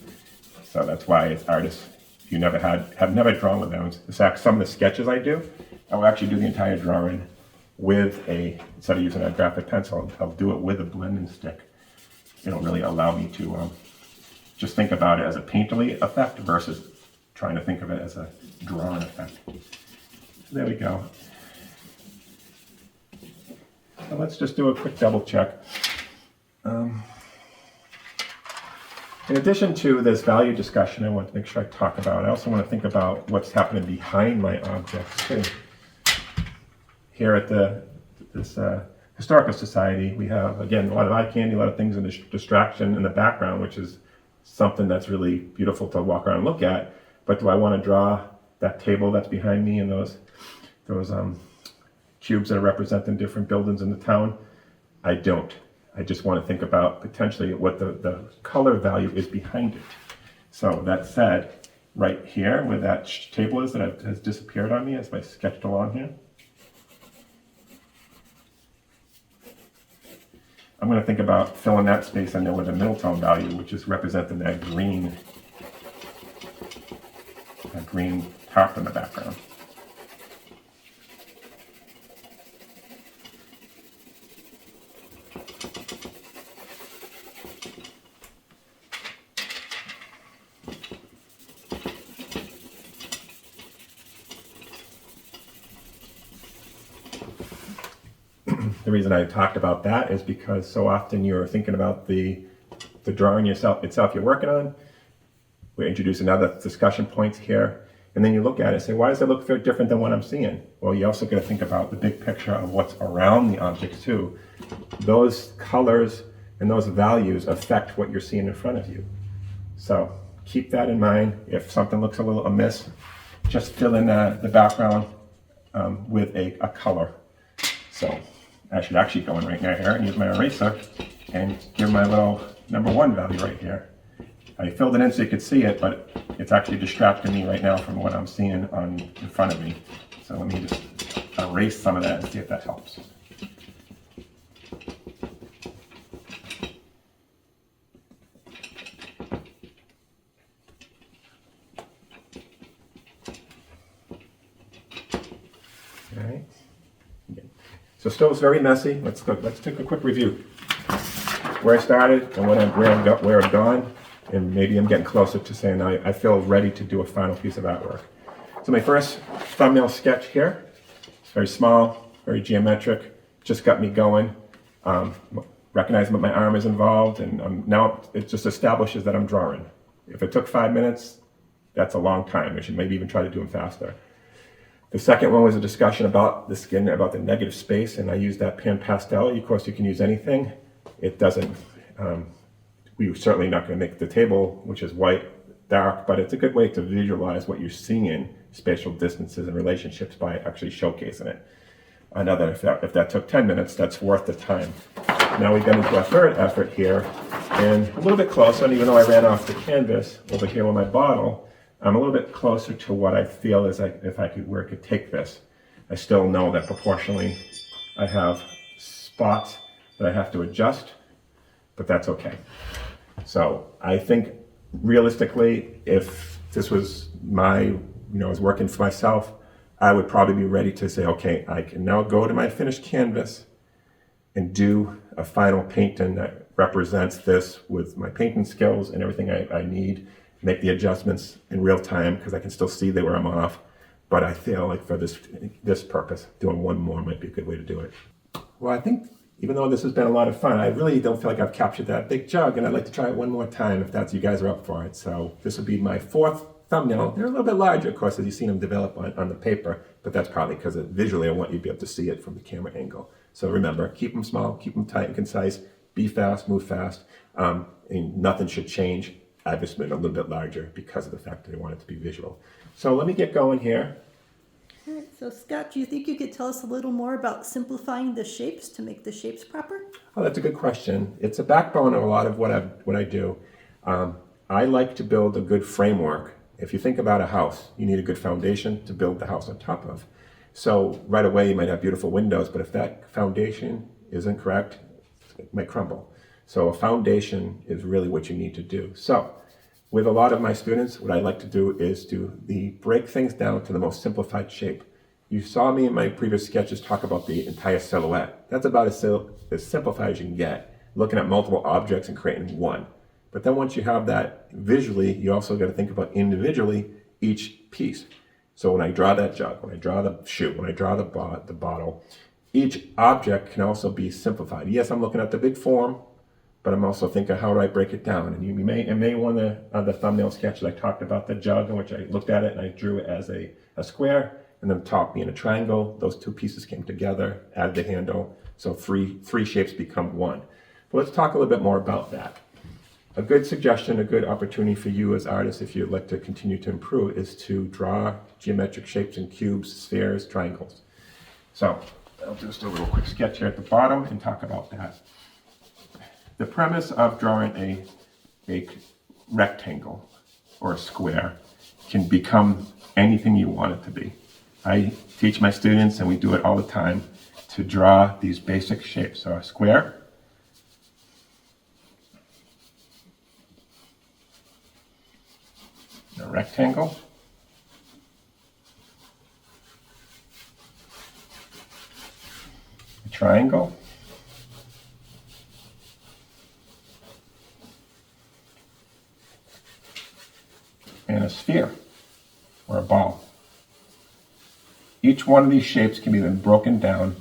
So that's why as artists, if you have never drawn with them, in fact, some of the sketches I do, I will actually do the entire drawing with instead of using a graphite pencil, I'll do it with a blending stick. It'll really allow me to just think about it as a painterly effect versus trying to think of it as a drawing effect. So there we go. So let's just do a quick double check. In addition to this value discussion, I want to make sure I talk about, I also want to think about what's happening behind my objects too. Here at this Historical Society, we have, again, a lot of eye candy, a lot of things in distraction in the background, which is something that's really beautiful to walk around and look at. But do I want to draw that table that's behind me and those cubes that are representing different buildings in the town? I don't. I just want to think about potentially what the color value is behind it. So that said, right here where that table is that has disappeared on me as I sketched along here, I'm going to think about filling that space in there with a middle tone value, which is representing that green tarp in the background. The reason I talked about that is because so often you're thinking about the drawing itself you're working on. We're introducing other discussion points here, and then you look at it and say, why does it look very different than what I'm seeing? Well, you also got to think about the big picture of what's around the objects too. Those colors and those values affect what you're seeing in front of you. So keep that in mind. If something looks a little amiss, just fill in the background with a color. So I should actually go in right now here and use my eraser and give my little number 1 value right here. I filled it in so you could see it, but it's actually distracting me right now from what I'm seeing in front of me. So let me just erase some of that and see if that helps. All right. So still it's very messy. Let's take a quick review. Where I started and where I've gone, and maybe I'm getting closer to saying I feel ready to do a final piece of artwork. So my first thumbnail sketch here, it's very small, very geometric, just got me going. Recognizing that my arm is involved, and now it just establishes that I'm drawing. If it took 5 minutes, that's a long time. I should maybe even try to do them faster. The second one was a discussion about the skin, about the negative space, and I used that pan pastel. Of course, you can use anything. It doesn't, we're certainly not going to make the table, which is white, dark, but it's a good way to visualize what you're seeing, spatial distances and relationships, by actually showcasing it. I know that if that took 10 minutes, that's worth the time. Now we get into a third effort here, and a little bit closer, and even though I ran off the canvas over here with my bottle, I'm a little bit closer to what I feel is like where I could take this. I still know that proportionally I have spots that I have to adjust, but that's okay. So I think realistically, if this was I was working for myself, I would probably be ready to say, okay, I can now go to my finished canvas and do a final painting that represents this with my painting skills and everything I need, make the adjustments in real time because I can still see where I'm off. But I feel like for this purpose, doing one more might be a good way to do it. Well, I think even though this has been a lot of fun, I really don't feel like I've captured that big jug, and I'd like to try it one more time if you guys are up for it. So this will be my fourth thumbnail. They're a little bit larger, of course, as you've seen them develop on the paper, but that's probably because visually I want you to be able to see it from the camera angle. So remember, keep them small, keep them tight and concise, be fast, move fast, and nothing should change. I've just made it a little bit larger because of the fact that I want it to be visual. So let me get going here. All right, so Scott, do you think you could tell us a little more about simplifying the shapes to make the shapes proper? Oh, that's a good question. It's a backbone of a lot of what I do. I like to build a good framework. If you think about a house, you need a good foundation to build the house on top of. So right away you might have beautiful windows, but if that foundation isn't correct, it might crumble. So a foundation is really what you need to do. So with a lot of my students, what I like to do is break things down to the most simplified shape. You saw me in my previous sketches talk about the entire silhouette. That's about as simplified as you can get, looking at multiple objects and creating one. But then once you have that visually, you also got to think about individually each piece. So when I draw that jug, when I draw the shoe, when I draw the bottle, each object can also be simplified. Yes, I'm looking at the big form, but I'm also thinking, how do I break it down? And you may want to, on the thumbnail sketch that I talked about the jug, in which I looked at it and I drew it as a square, and then the top being a triangle. Those two pieces came together, added the handle, so three shapes become one. But let's talk a little bit more about that. A good suggestion, a good opportunity for you as artists, if you'd like to continue to improve, is to draw geometric shapes in cubes, spheres, triangles. So I'll just do a little quick sketch here at the bottom and talk about that. The premise of drawing a rectangle or a square can become anything you want it to be. I teach my students, and we do it all the time, to draw these basic shapes. So a square, a rectangle, a triangle, and a sphere or a ball. Each one of these shapes can be then broken down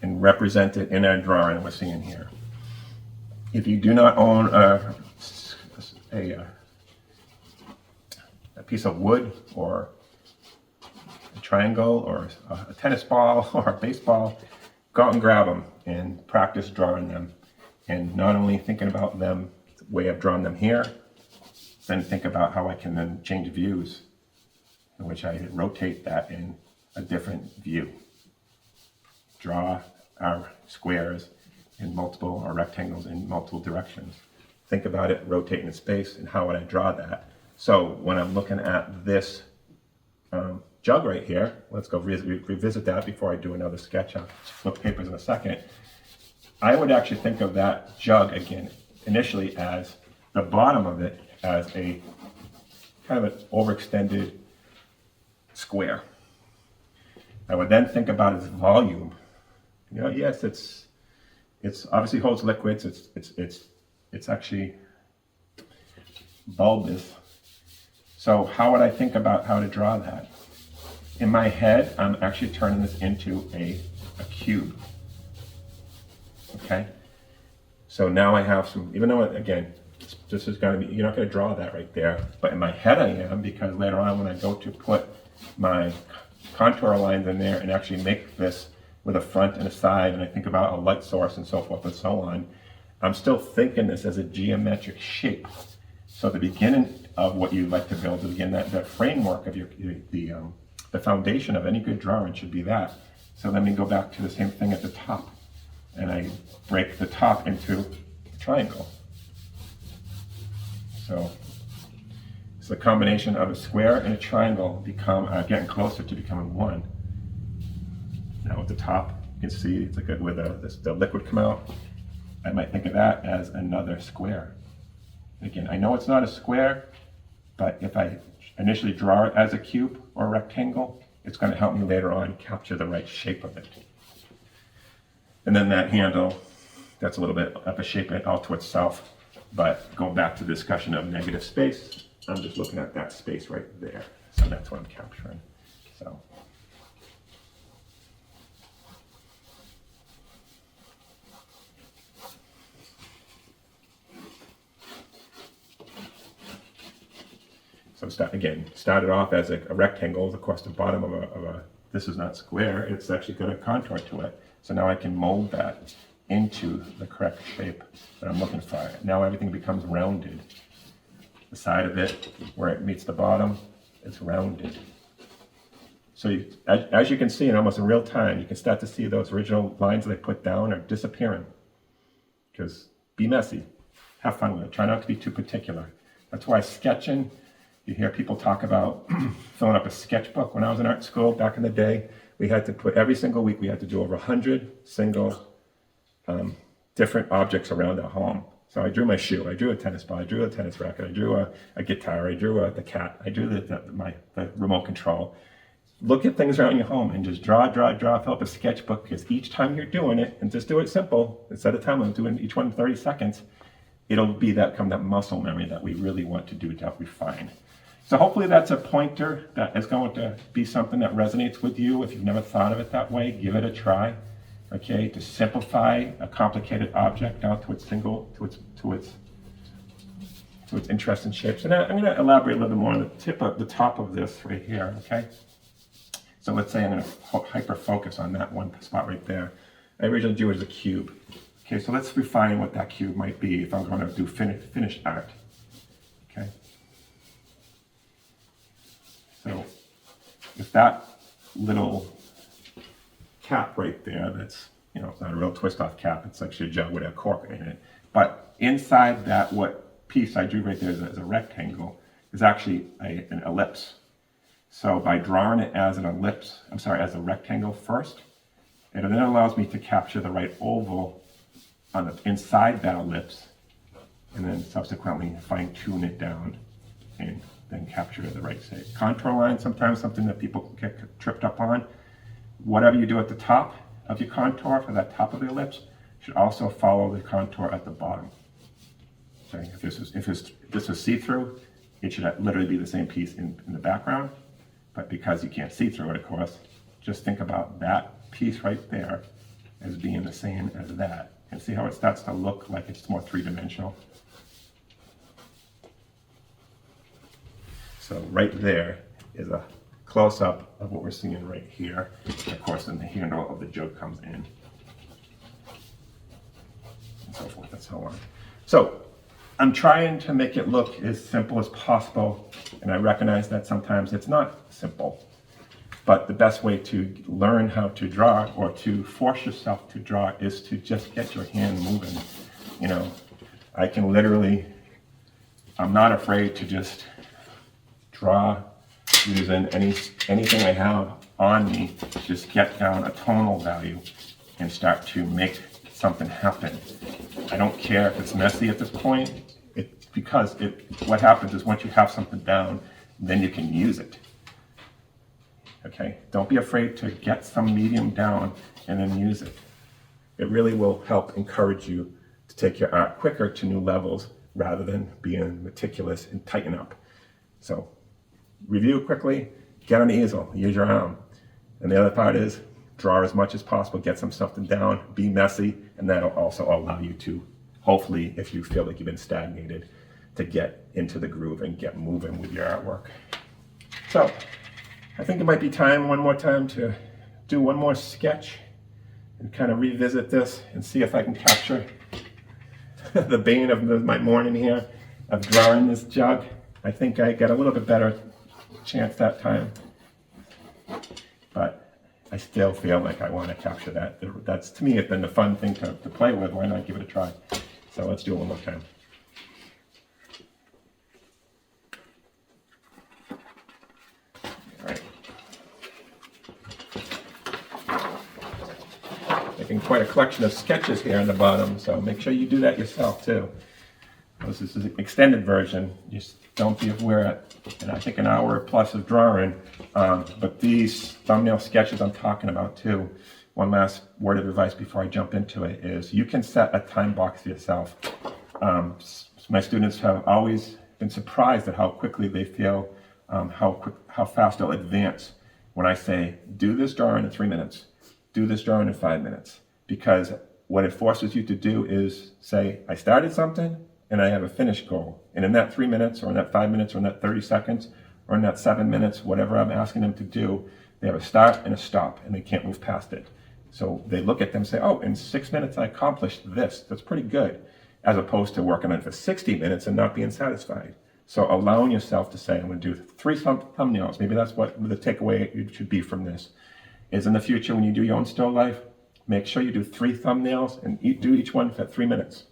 and represented in our drawing we're seeing here. If you do not own a piece of wood or a triangle or a tennis ball or a baseball, go out and grab them and practice drawing them. And not only thinking about them, the way I've drawn them here, then think about how I can then change views, in which I rotate that in a different view. Draw our squares in multiple, or rectangles in multiple directions. Think about it, rotate in space, and how would I draw that? So when I'm looking at this jug right here, let's go revisit that before I do another sketch. I'll flip papers in a second. I would actually think of that jug again, initially as the bottom of it as a kind of an overextended square. I would then think about its volume. Yes, it's obviously holds liquids. It's actually bulbous. So how would I think about how to draw that? In my head, I'm actually turning this into a cube. Okay. So now I have some, even though again, this is going to be, you're not going to draw that right there, but in my head I am, because later on when I go to put my contour lines in there and actually make this with a front and a side, and I think about a light source and so forth and so on, I'm still thinking this as a geometric shape. So the beginning of what you'd like to build, again, that framework of the foundation of any good drawing should be that. So let me go back to the same thing at the top, and I break the top into a triangle. So it's the combination of a square and a triangle getting closer to becoming one. Now at the top, you can see it's like where the liquid come out. I might think of that as another square. Again, I know it's not a square, but if I initially draw it as a cube or a rectangle, it's going to help me later on capture the right shape of it. And then that handle, that's a little bit of a shape all to itself, but going back to the discussion of negative space, I'm just looking at that space right there. So that's what I'm capturing. So started off as a rectangle across the bottom of a, this is not square, it's actually got a contour to it. So now I can mold that into the correct shape that I'm looking for. Now everything becomes rounded. The side of it, where it meets the bottom, it's rounded. So as you can see in almost in real time, you can start to see those original lines that I put down are disappearing. Because be messy, have fun with it, try not to be too particular. That's why sketching, you hear people talk about filling up a sketchbook. When I was in art school back in the day, we had to put, every single week, we had to do over 100 single different objects around our home. So I drew my shoe, I drew a tennis ball, I drew a tennis racket, I drew a guitar, I drew the cat, I drew the remote control. Look at things around your home and just draw, fill up a sketchbook, because each time you're doing it, and just do it simple, instead of time, I'm doing each one in 30 seconds, it'll be that muscle memory that we really want to do to refine. So hopefully that's a pointer that is going to be something that resonates with you. If you've never thought of it that way, give it a try. Okay, to simplify a complicated object down to its interesting shapes. And I'm going to elaborate a little bit more on the top of this right here. Okay, so let's say I'm going to hyper focus on that one spot right there. I originally drew it as a cube. Okay, so let's refine what that cube might be if I'm going to do finished art. Okay. So if that little cap right there, that's, it's not a real twist off cap, it's actually a jug with a cork in it. But inside that, what piece I drew right there as a rectangle is actually an ellipse. So by drawing it as an ellipse, as a rectangle first, it then allows me to capture the right oval on the inside that ellipse, and then subsequently fine tune it down and then capture the right shape. Contour line, sometimes something that people get tripped up on. Whatever you do at the top of your contour for that top of the ellipse should also follow the contour at the bottom. Okay, if this was see-through, it should literally be the same piece in the background, but because you can't see through it, of course, just think about that piece right there as being the same as that. And see how it starts to look like it's more three-dimensional? So right there is a close-up of what we're seeing right here. And of course, then the handle of the jug comes in, and so forth and so on. So I'm trying to make it look as simple as possible, and I recognize that sometimes it's not simple. But the best way to learn how to draw, or to force yourself to draw, is to just get your hand moving. I can literally, I'm not afraid to just draw using anything I have on me, just get down a tonal value and start to make something happen. I don't care if it's messy at this point, because what happens is once you have something down, then you can use it. Okay, don't be afraid to get some medium down and then use it. It really will help encourage you to take your art quicker to new levels rather than being meticulous and tighten up. So review quickly, get on the easel, use your arm. And the other part is draw as much as possible, get something down, be messy, and that'll also allow you to, hopefully, if you feel like you've been stagnated, to get into the groove and get moving with your artwork. So I think it might be time, one more time, to do one more sketch and kind of revisit this and see if I can capture the bane of my morning here of drawing this jug. I think I got a little bit better chance that time, but I still feel like I want to capture that. That's, to me, it's been the fun thing to play with. Why not give it a try? So let's do it one more time. All right. Making quite a collection of sketches here in the bottom, so make sure you do that yourself too. This is an extended version. Just don't be aware at, I think, an hour plus of drawing. But these thumbnail sketches I'm talking about too, one last word of advice before I jump into it is you can set a time box for yourself. My students have always been surprised at how quickly they feel, how fast they'll advance when I say, do this drawing in 3 minutes, do this drawing in 5 minutes. Because what it forces you to do is say, I started something, and I have a finish goal. And in that 3 minutes, or in that 5 minutes, or in that 30 seconds, or in that 7 minutes, whatever I'm asking them to do, they have a start and a stop, and they can't move past it. So they look at them and say, oh, in 6 minutes I accomplished this. That's pretty good. As opposed to working on it for 60 minutes and not being satisfied. So allowing yourself to say, I'm going to do 3 thumbnails. Maybe that's what the takeaway should be from this. Is in the future, when you do your own still life, make sure you do 3 thumbnails and do each one for 3 minutes.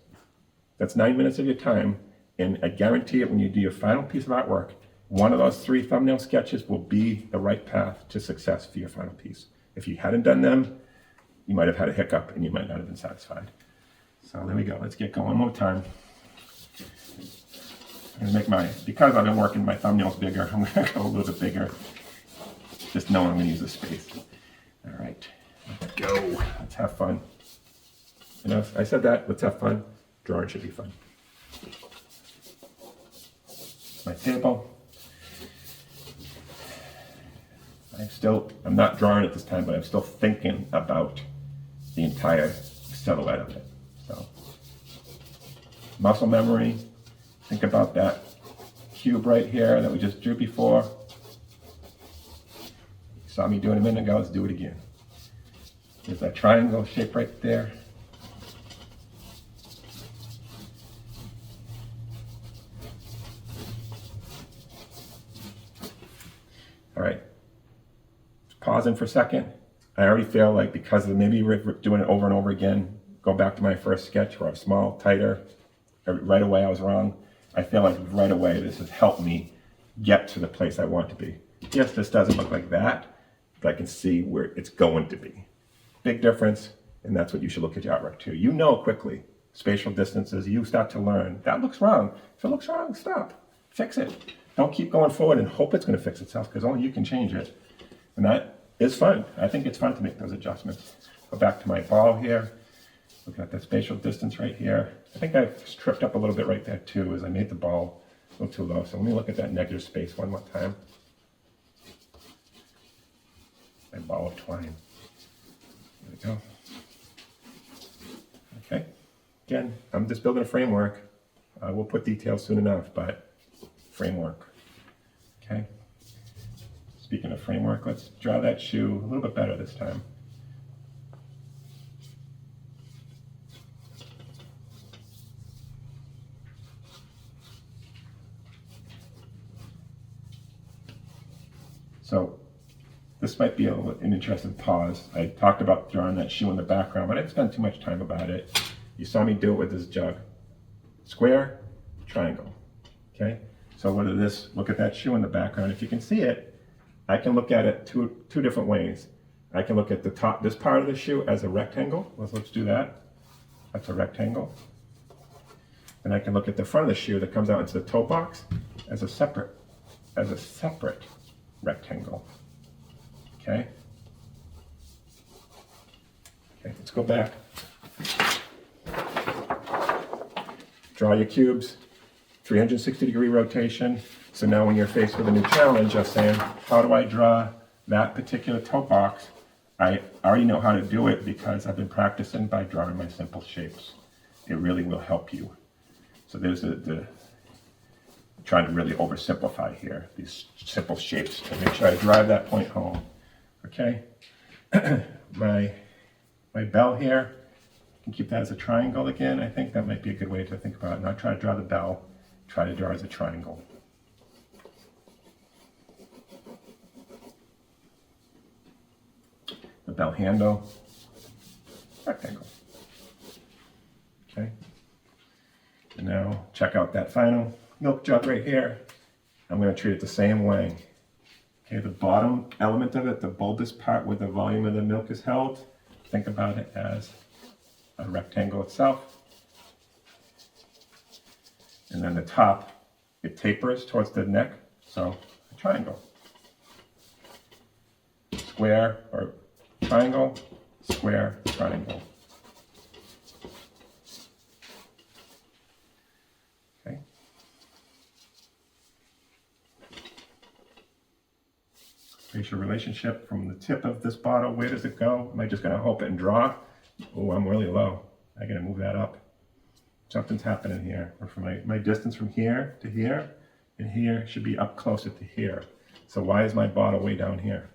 That's 9 minutes of your time, and I guarantee it when you do your final piece of artwork, one of those 3 thumbnail sketches will be the right path to success for your final piece. If you hadn't done them, you might have had a hiccup and you might not have been satisfied. So there we go. Let's get going one more time. I'm going to because I've been working my thumbnails bigger, I'm going to go a little bit bigger. Just knowing I'm going to use the space. All right, let's go. Let's have fun. You know, I said that, let's have fun. Drawing should be fun. My table. I'm not drawing at this time, but I'm still thinking about the entire silhouette of it. So, muscle memory. Think about that cube right here that we just drew before. You saw me doing a minute ago, let's do it again. There's that triangle shape right there. All right, pausing for a second. I already feel like because of maybe doing it over and over again, go back to my first sketch where I was small, tighter, right away I was wrong. I feel like right away this has helped me get to the place I want to be. Yes, this doesn't look like that, but I can see where it's going to be. Big difference, and that's what you should look at your artwork too. You know quickly, spatial distances, you start to learn, that looks wrong. If it looks wrong, stop, fix it. Don't keep going forward and hope it's going to fix itself because only you can change it. And that is fun. I think it's fun to make those adjustments. Go back to my ball here. Look at that spatial distance right here. I think I've tripped up a little bit right there too as I made the ball a little too low. So let me look at that negative space one more time. My ball of twine. There we go. Okay. Again, I'm just building a framework. We'll put details soon enough, but framework. Okay. Speaking of framework, let's draw that shoe a little bit better this time. So this might be an interesting pause. I talked about drawing that shoe in the background, but I didn't spend too much time about it. You saw me do it with this jug. Square, triangle. Okay. So what is this? Look at that shoe in the background. If you can see it, I can look at it two different ways. I can look at the top, this part of the shoe as a rectangle. Let's do that. That's a rectangle. And I can look at the front of the shoe that comes out into the toe box as a separate rectangle. Okay. Okay, let's go back. Draw your cubes. 360-degree rotation. So now when you're faced with a new challenge of saying, how do I draw that particular toe box? I already know how to do it because I've been practicing by drawing my simple shapes. It really will help you. So there's trying to really oversimplify here, these simple shapes, to make sure I drive that point home. Okay? my bell here, can keep that as a triangle again. I think that might be a good way to think about it. Not try to draw the bell, try to draw as a triangle. The bell handle, rectangle. Okay. And now check out that final milk jug right here. I'm going to treat it the same way. Okay, the bottom element of it, the bulbous part where the volume of the milk is held, think about it as a rectangle itself. And then the top, it tapers towards the neck, so a triangle. Square or triangle, square, triangle. Okay. Trace your relationship from the tip of this bottle. Where does it go? Am I just going to hope it and draw? Oh, I'm really low. I got to move that up. Something's happening here. Or from my distance from here to here, and here should be up closer to here. So why is my bottle way down here?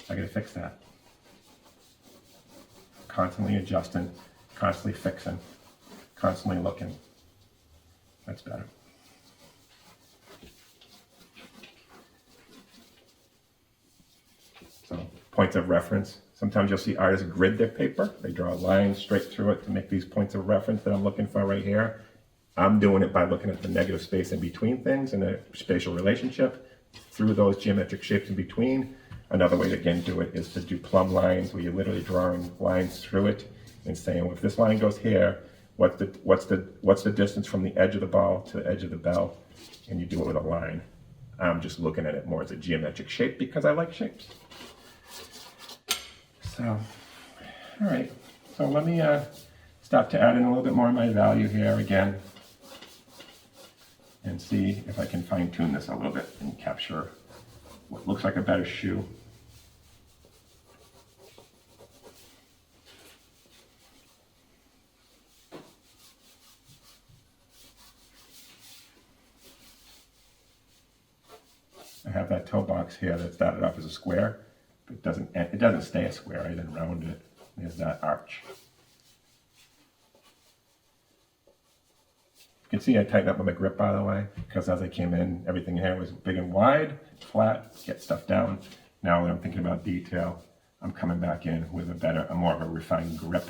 I got to fix that. Constantly adjusting, constantly fixing, constantly looking. That's better. So, points of reference. Sometimes you'll see artists grid their paper. They draw lines straight through it to make these points of reference that I'm looking for right here. I'm doing it by looking at the negative space in between things and the spatial relationship through those geometric shapes in between. Another way to, again, do it is to do plumb lines, where you're literally drawing lines through it and saying, well, if this line goes here, what's the distance from the edge of the ball to the edge of the bell? And you do it with a line. I'm just looking at it more as a geometric shape because I like shapes. So, all right. So let me start to add in a little bit more of my value here again, and see if I can fine tune this a little bit and capture what looks like a better shoe. I have that toe box here that started off as a square, but it doesn't stay a square. I then rounded it. There's that arch. You can see I tightened up my grip, by the way, because as I came in, everything here was big and wide, flat, get stuff down. Now when I'm thinking about detail, I'm coming back in with a more of a refined grip,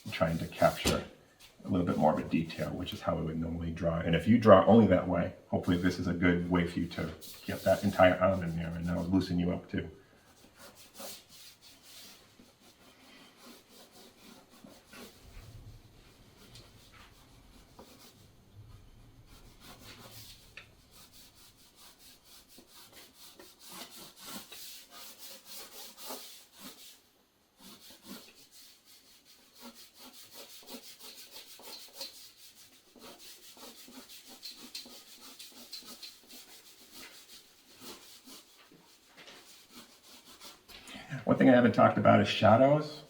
and trying to capture a little bit more of a detail, which is how I would normally draw. And if you draw only that way, hopefully this is a good way for you to get that entire arm in there, and that'll loosen you up too. One thing I haven't talked about is shadows.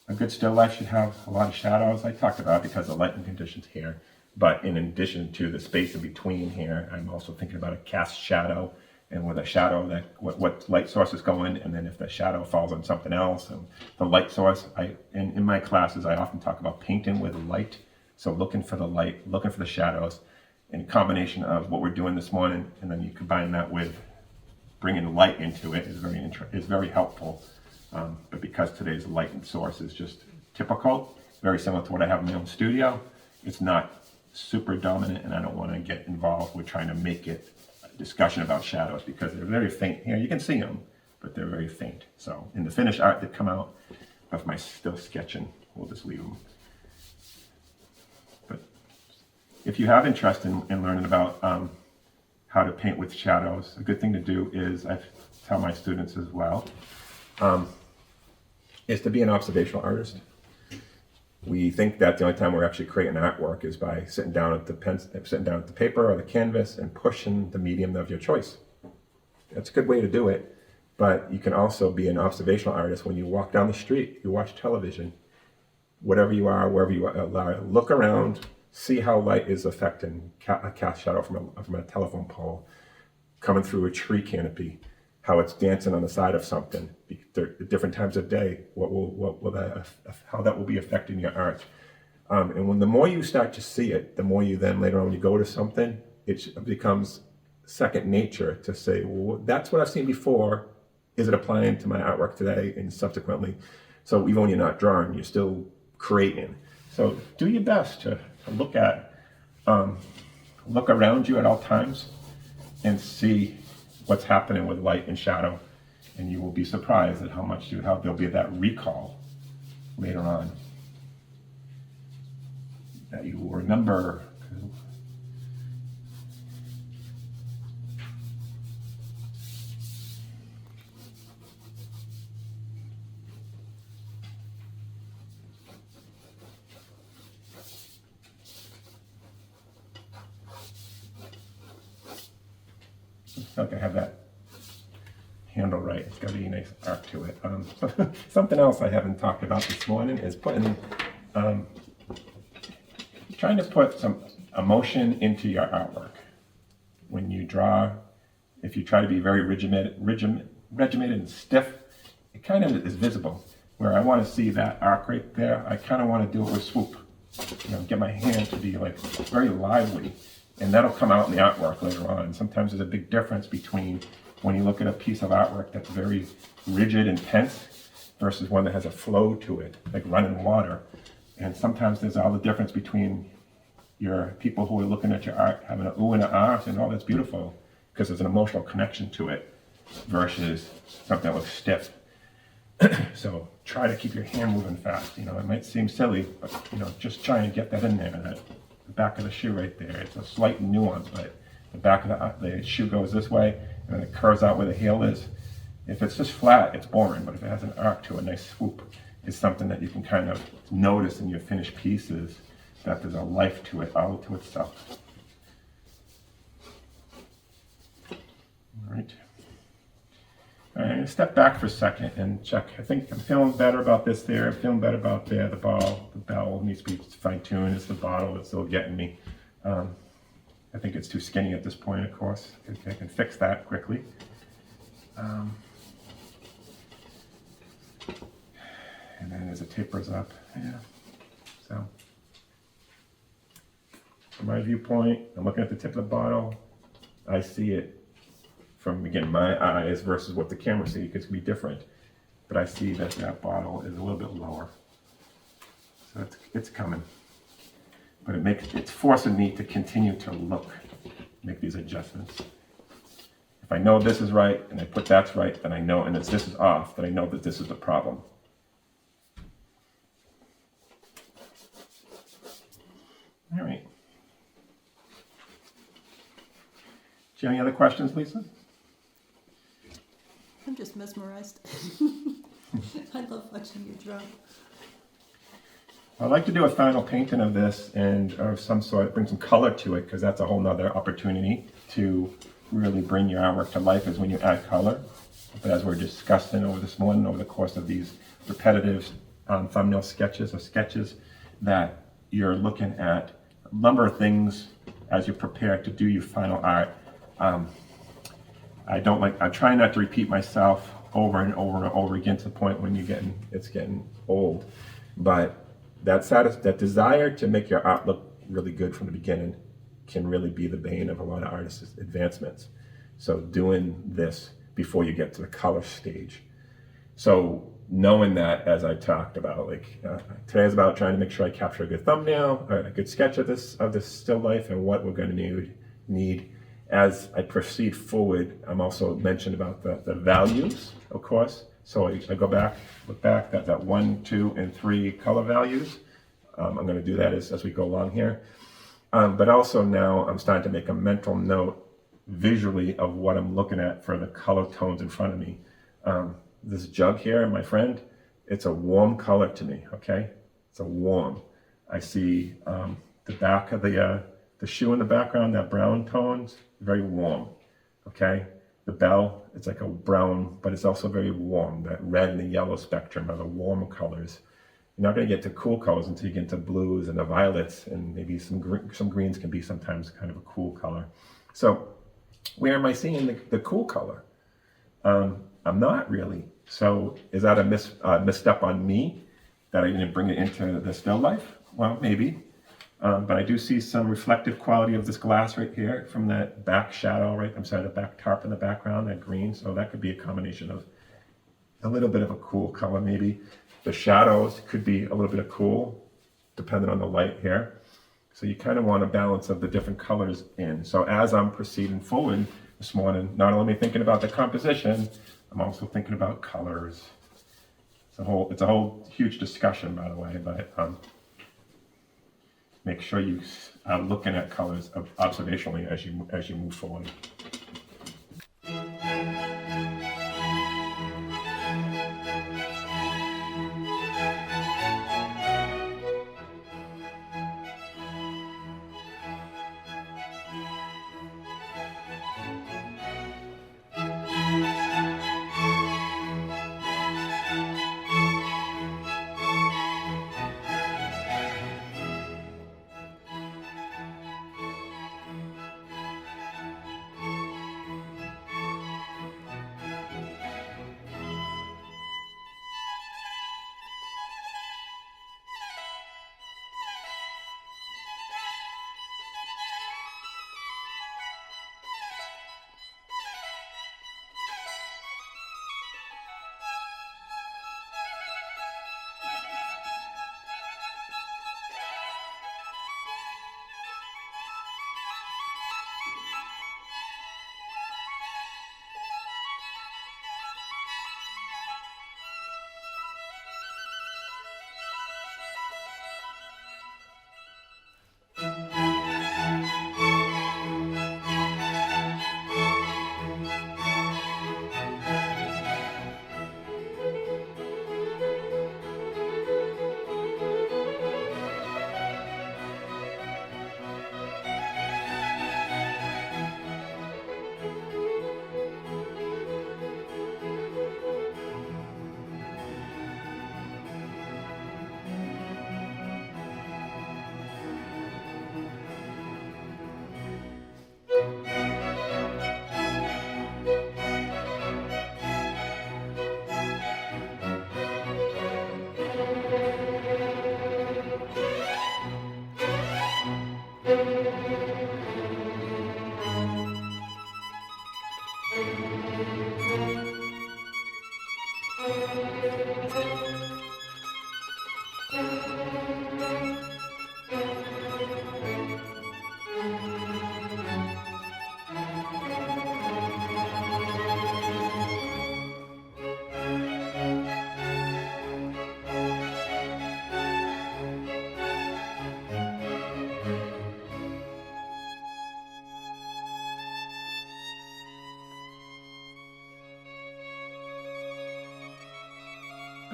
A good still life should have a lot of shadows. I talked about it because of the lighting conditions here, but in addition to the space in between here, I'm also thinking about a cast shadow, and with a shadow, that what light source is going, and then if the shadow falls on something else, and the light source. In my classes, I often talk about painting with light, so looking for the light, looking for the shadows, in a combination of what we're doing this morning, and then you combine that with bringing light into it is very helpful. But because today's light and source is just typical, very similar to what I have in my own studio, it's not super dominant, and I don't want to get involved with trying to make it a discussion about shadows because they're very faint. Here you can see them, but they're very faint. So in the finished art that come out of my still sketching, we'll just leave them. But if you have interest in learning about how to paint with shadows, a good thing to do is, I tell my students as well, is to be an observational artist. We think that the only time we're actually creating artwork is by sitting down at the paper or the canvas and pushing the medium of your choice. That's a good way to do it, but you can also be an observational artist when you walk down the street, you watch television, whatever you are, wherever you are, look around, see how light is affecting a cast shadow from a telephone pole, coming through a tree canopy, how it's dancing on the side of something, at different times of day, how that will be affecting your art. And when the more you start to see it, the more you then later on when you go to something, it becomes second nature to say, well, that's what I've seen before. Is it applying to my artwork today and subsequently? So even when you're not drawing, you're still creating. So do your best to look around you at all times and see what's happening with light and shadow, and you will be surprised at how there'll be that recall later on that you will remember. It's not gonna have that handle right. It's got to be a nice arc to it. Something else I haven't talked about this morning is trying to put some emotion into your artwork. When you draw, if you try to be very regimented and stiff, it kind of is visible. Where I want to see that arc right there, I kind of want to do it with swoop. Get my hand to be like very lively, and that'll come out in the artwork later on. Sometimes there's a big difference between when you look at a piece of artwork that's very rigid and tense versus one that has a flow to it, like running water. And sometimes there's all the difference between your people who are looking at your art having an ooh and an ah, saying, oh, that's beautiful, because there's an emotional connection to it, versus something that looks stiff. So try to keep your hand moving fast. It might seem silly, but just try and get that in there. That the back of the shoe right there. It's a slight nuance, but the back of the shoe goes this way, and then it curves out where the heel is. If it's just flat, it's boring. But if it has an arc to a nice swoop, it's something that you can kind of notice in your finished pieces, that there's a life to it, all to itself. All right. I'm going to step back for a second and check. I think I'm feeling better about this there. I'm feeling better about there. The bell needs to be fine-tuned. It's the bottle that's still getting me. I think it's too skinny at this point, of course. I can fix that quickly. And then as it tapers up, yeah. So, from my viewpoint, I'm looking at the tip of the bottle. I see it from, again, my eyes versus what the camera sees, because it can be different. But I see that bottle is a little bit lower. So it's coming. But it's forcing me to continue to make these adjustments. If I know this is right, and I put that's right, then I know, and this is off, then I know that this is the problem. All right. Do you have any other questions, Lisa? I'm just mesmerized. I love watching you draw. I'd like to do a final painting of this and of some sort, bring some color to it, because that's a whole nother opportunity to really bring your artwork to life, is when you add color. But as we're discussing over this morning, over the course of these repetitive thumbnail sketches or sketches, that you're looking at a number of things as you prepare to do your final art. I try not to repeat myself over and over and over again to the point when it's getting old. But that desire to make your art look really good from the beginning can really be the bane of a lot of artists' advancements. So doing this before you get to the color stage. So knowing that, as I talked about, today is about trying to make sure I capture a good thumbnail, or a good sketch of this still life, and what we're going to need. As I proceed forward, I'm also mentioned about the values, of course. So I look back, that 1, 2, and 3 color values. I'm going to do that as we go along here. But also now I'm starting to make a mental note visually of what I'm looking at for the color tones in front of me. This jug here, my friend, it's a warm color to me, okay? It's a warm. I see the back of the shoe in the background, that brown tones, very warm, okay? The bell, it's like a brown, but it's also very warm. That red and the yellow spectrum are the warm colors. You're not going to get to cool colors until you get into blues and the violets, and maybe some greens can be sometimes kind of a cool color. So where am I seeing the cool color? I'm not really. So is that a misstep on me that I didn't bring it into the still life? Well, maybe. But I do see some reflective quality of this glass right here from that back shadow, right? I'm sorry, the back tarp in the background, that green. So that could be a combination of a little bit of a cool color maybe. The shadows could be a little bit of cool, depending on the light here. So you kind of want a balance of the different colors in. So as I'm proceeding forward this morning, not only thinking about the composition, I'm also thinking about colors. It's a whole huge discussion, by the way, but make sure you are looking at colors observationally as you move forward.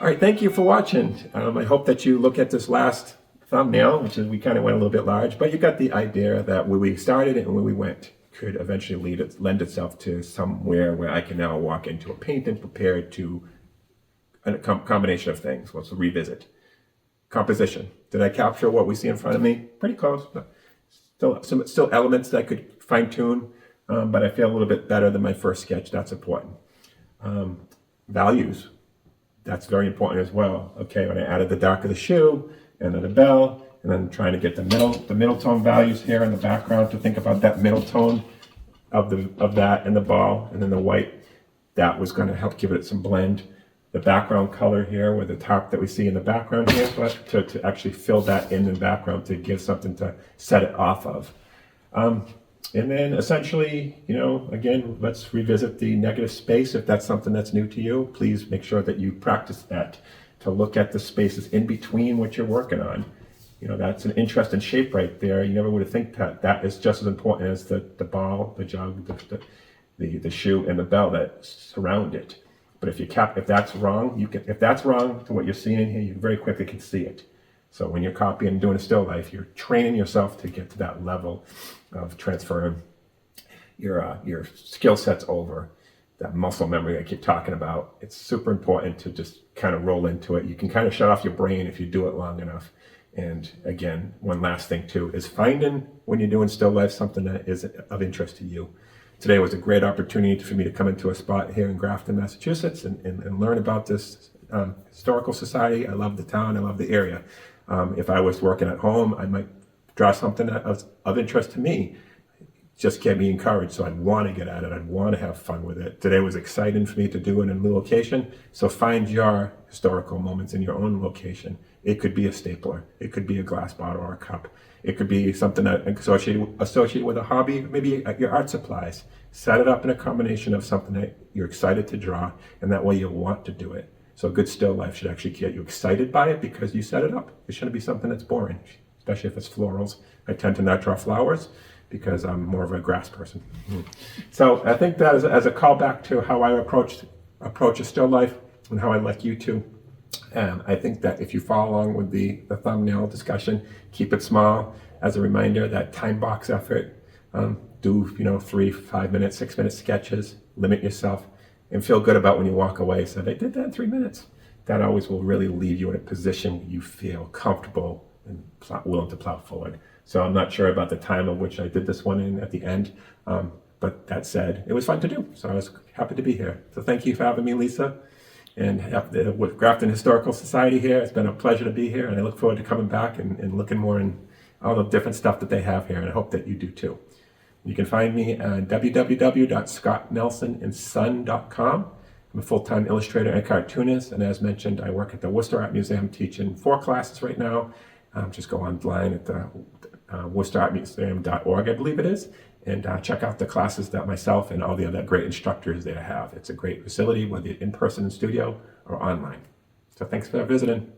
All right, thank you for watching. I hope that you look at this last thumbnail, which is we kind of went a little bit large, but you got the idea that where we started and where we went could eventually lend itself to somewhere where I can now walk into a painting prepared to a combination of things. Let's revisit. Composition. Did I capture what we see in front of me? Pretty close, but still elements that I could fine tune, but I feel a little bit better than my first sketch. That's important. Values. That's very important as well. Okay, when I added the dark of the shoe and then the bell, and then trying to get the middle tone values here in the background to think about that middle tone of that and the ball, and then the white, that was going to help give it some blend. The background color here with the top that we see in the background here, but to actually fill that in the background to give something to set it off of. And then essentially, again, let's revisit the negative space. If that's something that's new to you, please make sure that you practice that, to look at the spaces in between what you're working on. That's an interesting shape right there. You never would have think that is just as important as the ball, the jug, the shoe, and the bell that surround it. But if that's wrong, if that's wrong to what you're seeing here, you very quickly can see it. So when you're copying and doing a still life, you're training yourself to get to that level of transferring your skill sets over, that muscle memory I keep talking about. It's super important to just kind of roll into it. You can kind of shut off your brain if you do it long enough. And again, one last thing too is finding, when you're doing still life, something that is of interest to you. today was a great opportunity for me to come into a spot here in Grafton, Massachusetts, and learn about this historical society. I love the town. I love the area. If I was working at home, I might draw something that was of interest to me. Just get me encouraged. So I'd want to get at it. I'd want to have fun with it. Today was exciting for me to do it in a new location. So find your historical moments in your own location. It could be a stapler. It could be a glass bottle or a cup. It could be something that associated with a hobby, maybe your art supplies. Set it up in a combination of something that you're excited to draw, and that way you'll want to do it. So a good still life should actually get you excited by it because you set it up. It shouldn't be something that's boring, especially if it's florals. I tend to not draw flowers because I'm more of a grass person. So I think that as a callback to how I approach a still life and how I'd like you to. I think that if you follow along with the thumbnail discussion, keep it small. As a reminder, that time box effort, do 3, 5 minutes, 6 minute sketches, limit yourself, and feel good about when you walk away. So they did that in 3 minutes. That always will really leave you in a position where you feel comfortable and willing to plow forward. So I'm not sure about the time of which I did this one in at the end, but that said, it was fun to do. So I was happy to be here. So thank you for having me, Lisa. And with Grafton Historical Society here, it's been a pleasure to be here, and I look forward to coming back and looking more in all the different stuff that they have here, and I hope that you do too. You can find me at www.scottnelsonandson.com. I'm a full-time illustrator and cartoonist, and as mentioned, I work at the Worcester Art Museum teaching 4 classes right now. Just go online at the worcesterartmuseum.org, I believe it is, and check out the classes that myself and all the other great instructors there have. It's a great facility, whether you're in person in studio or online. So thanks for visiting.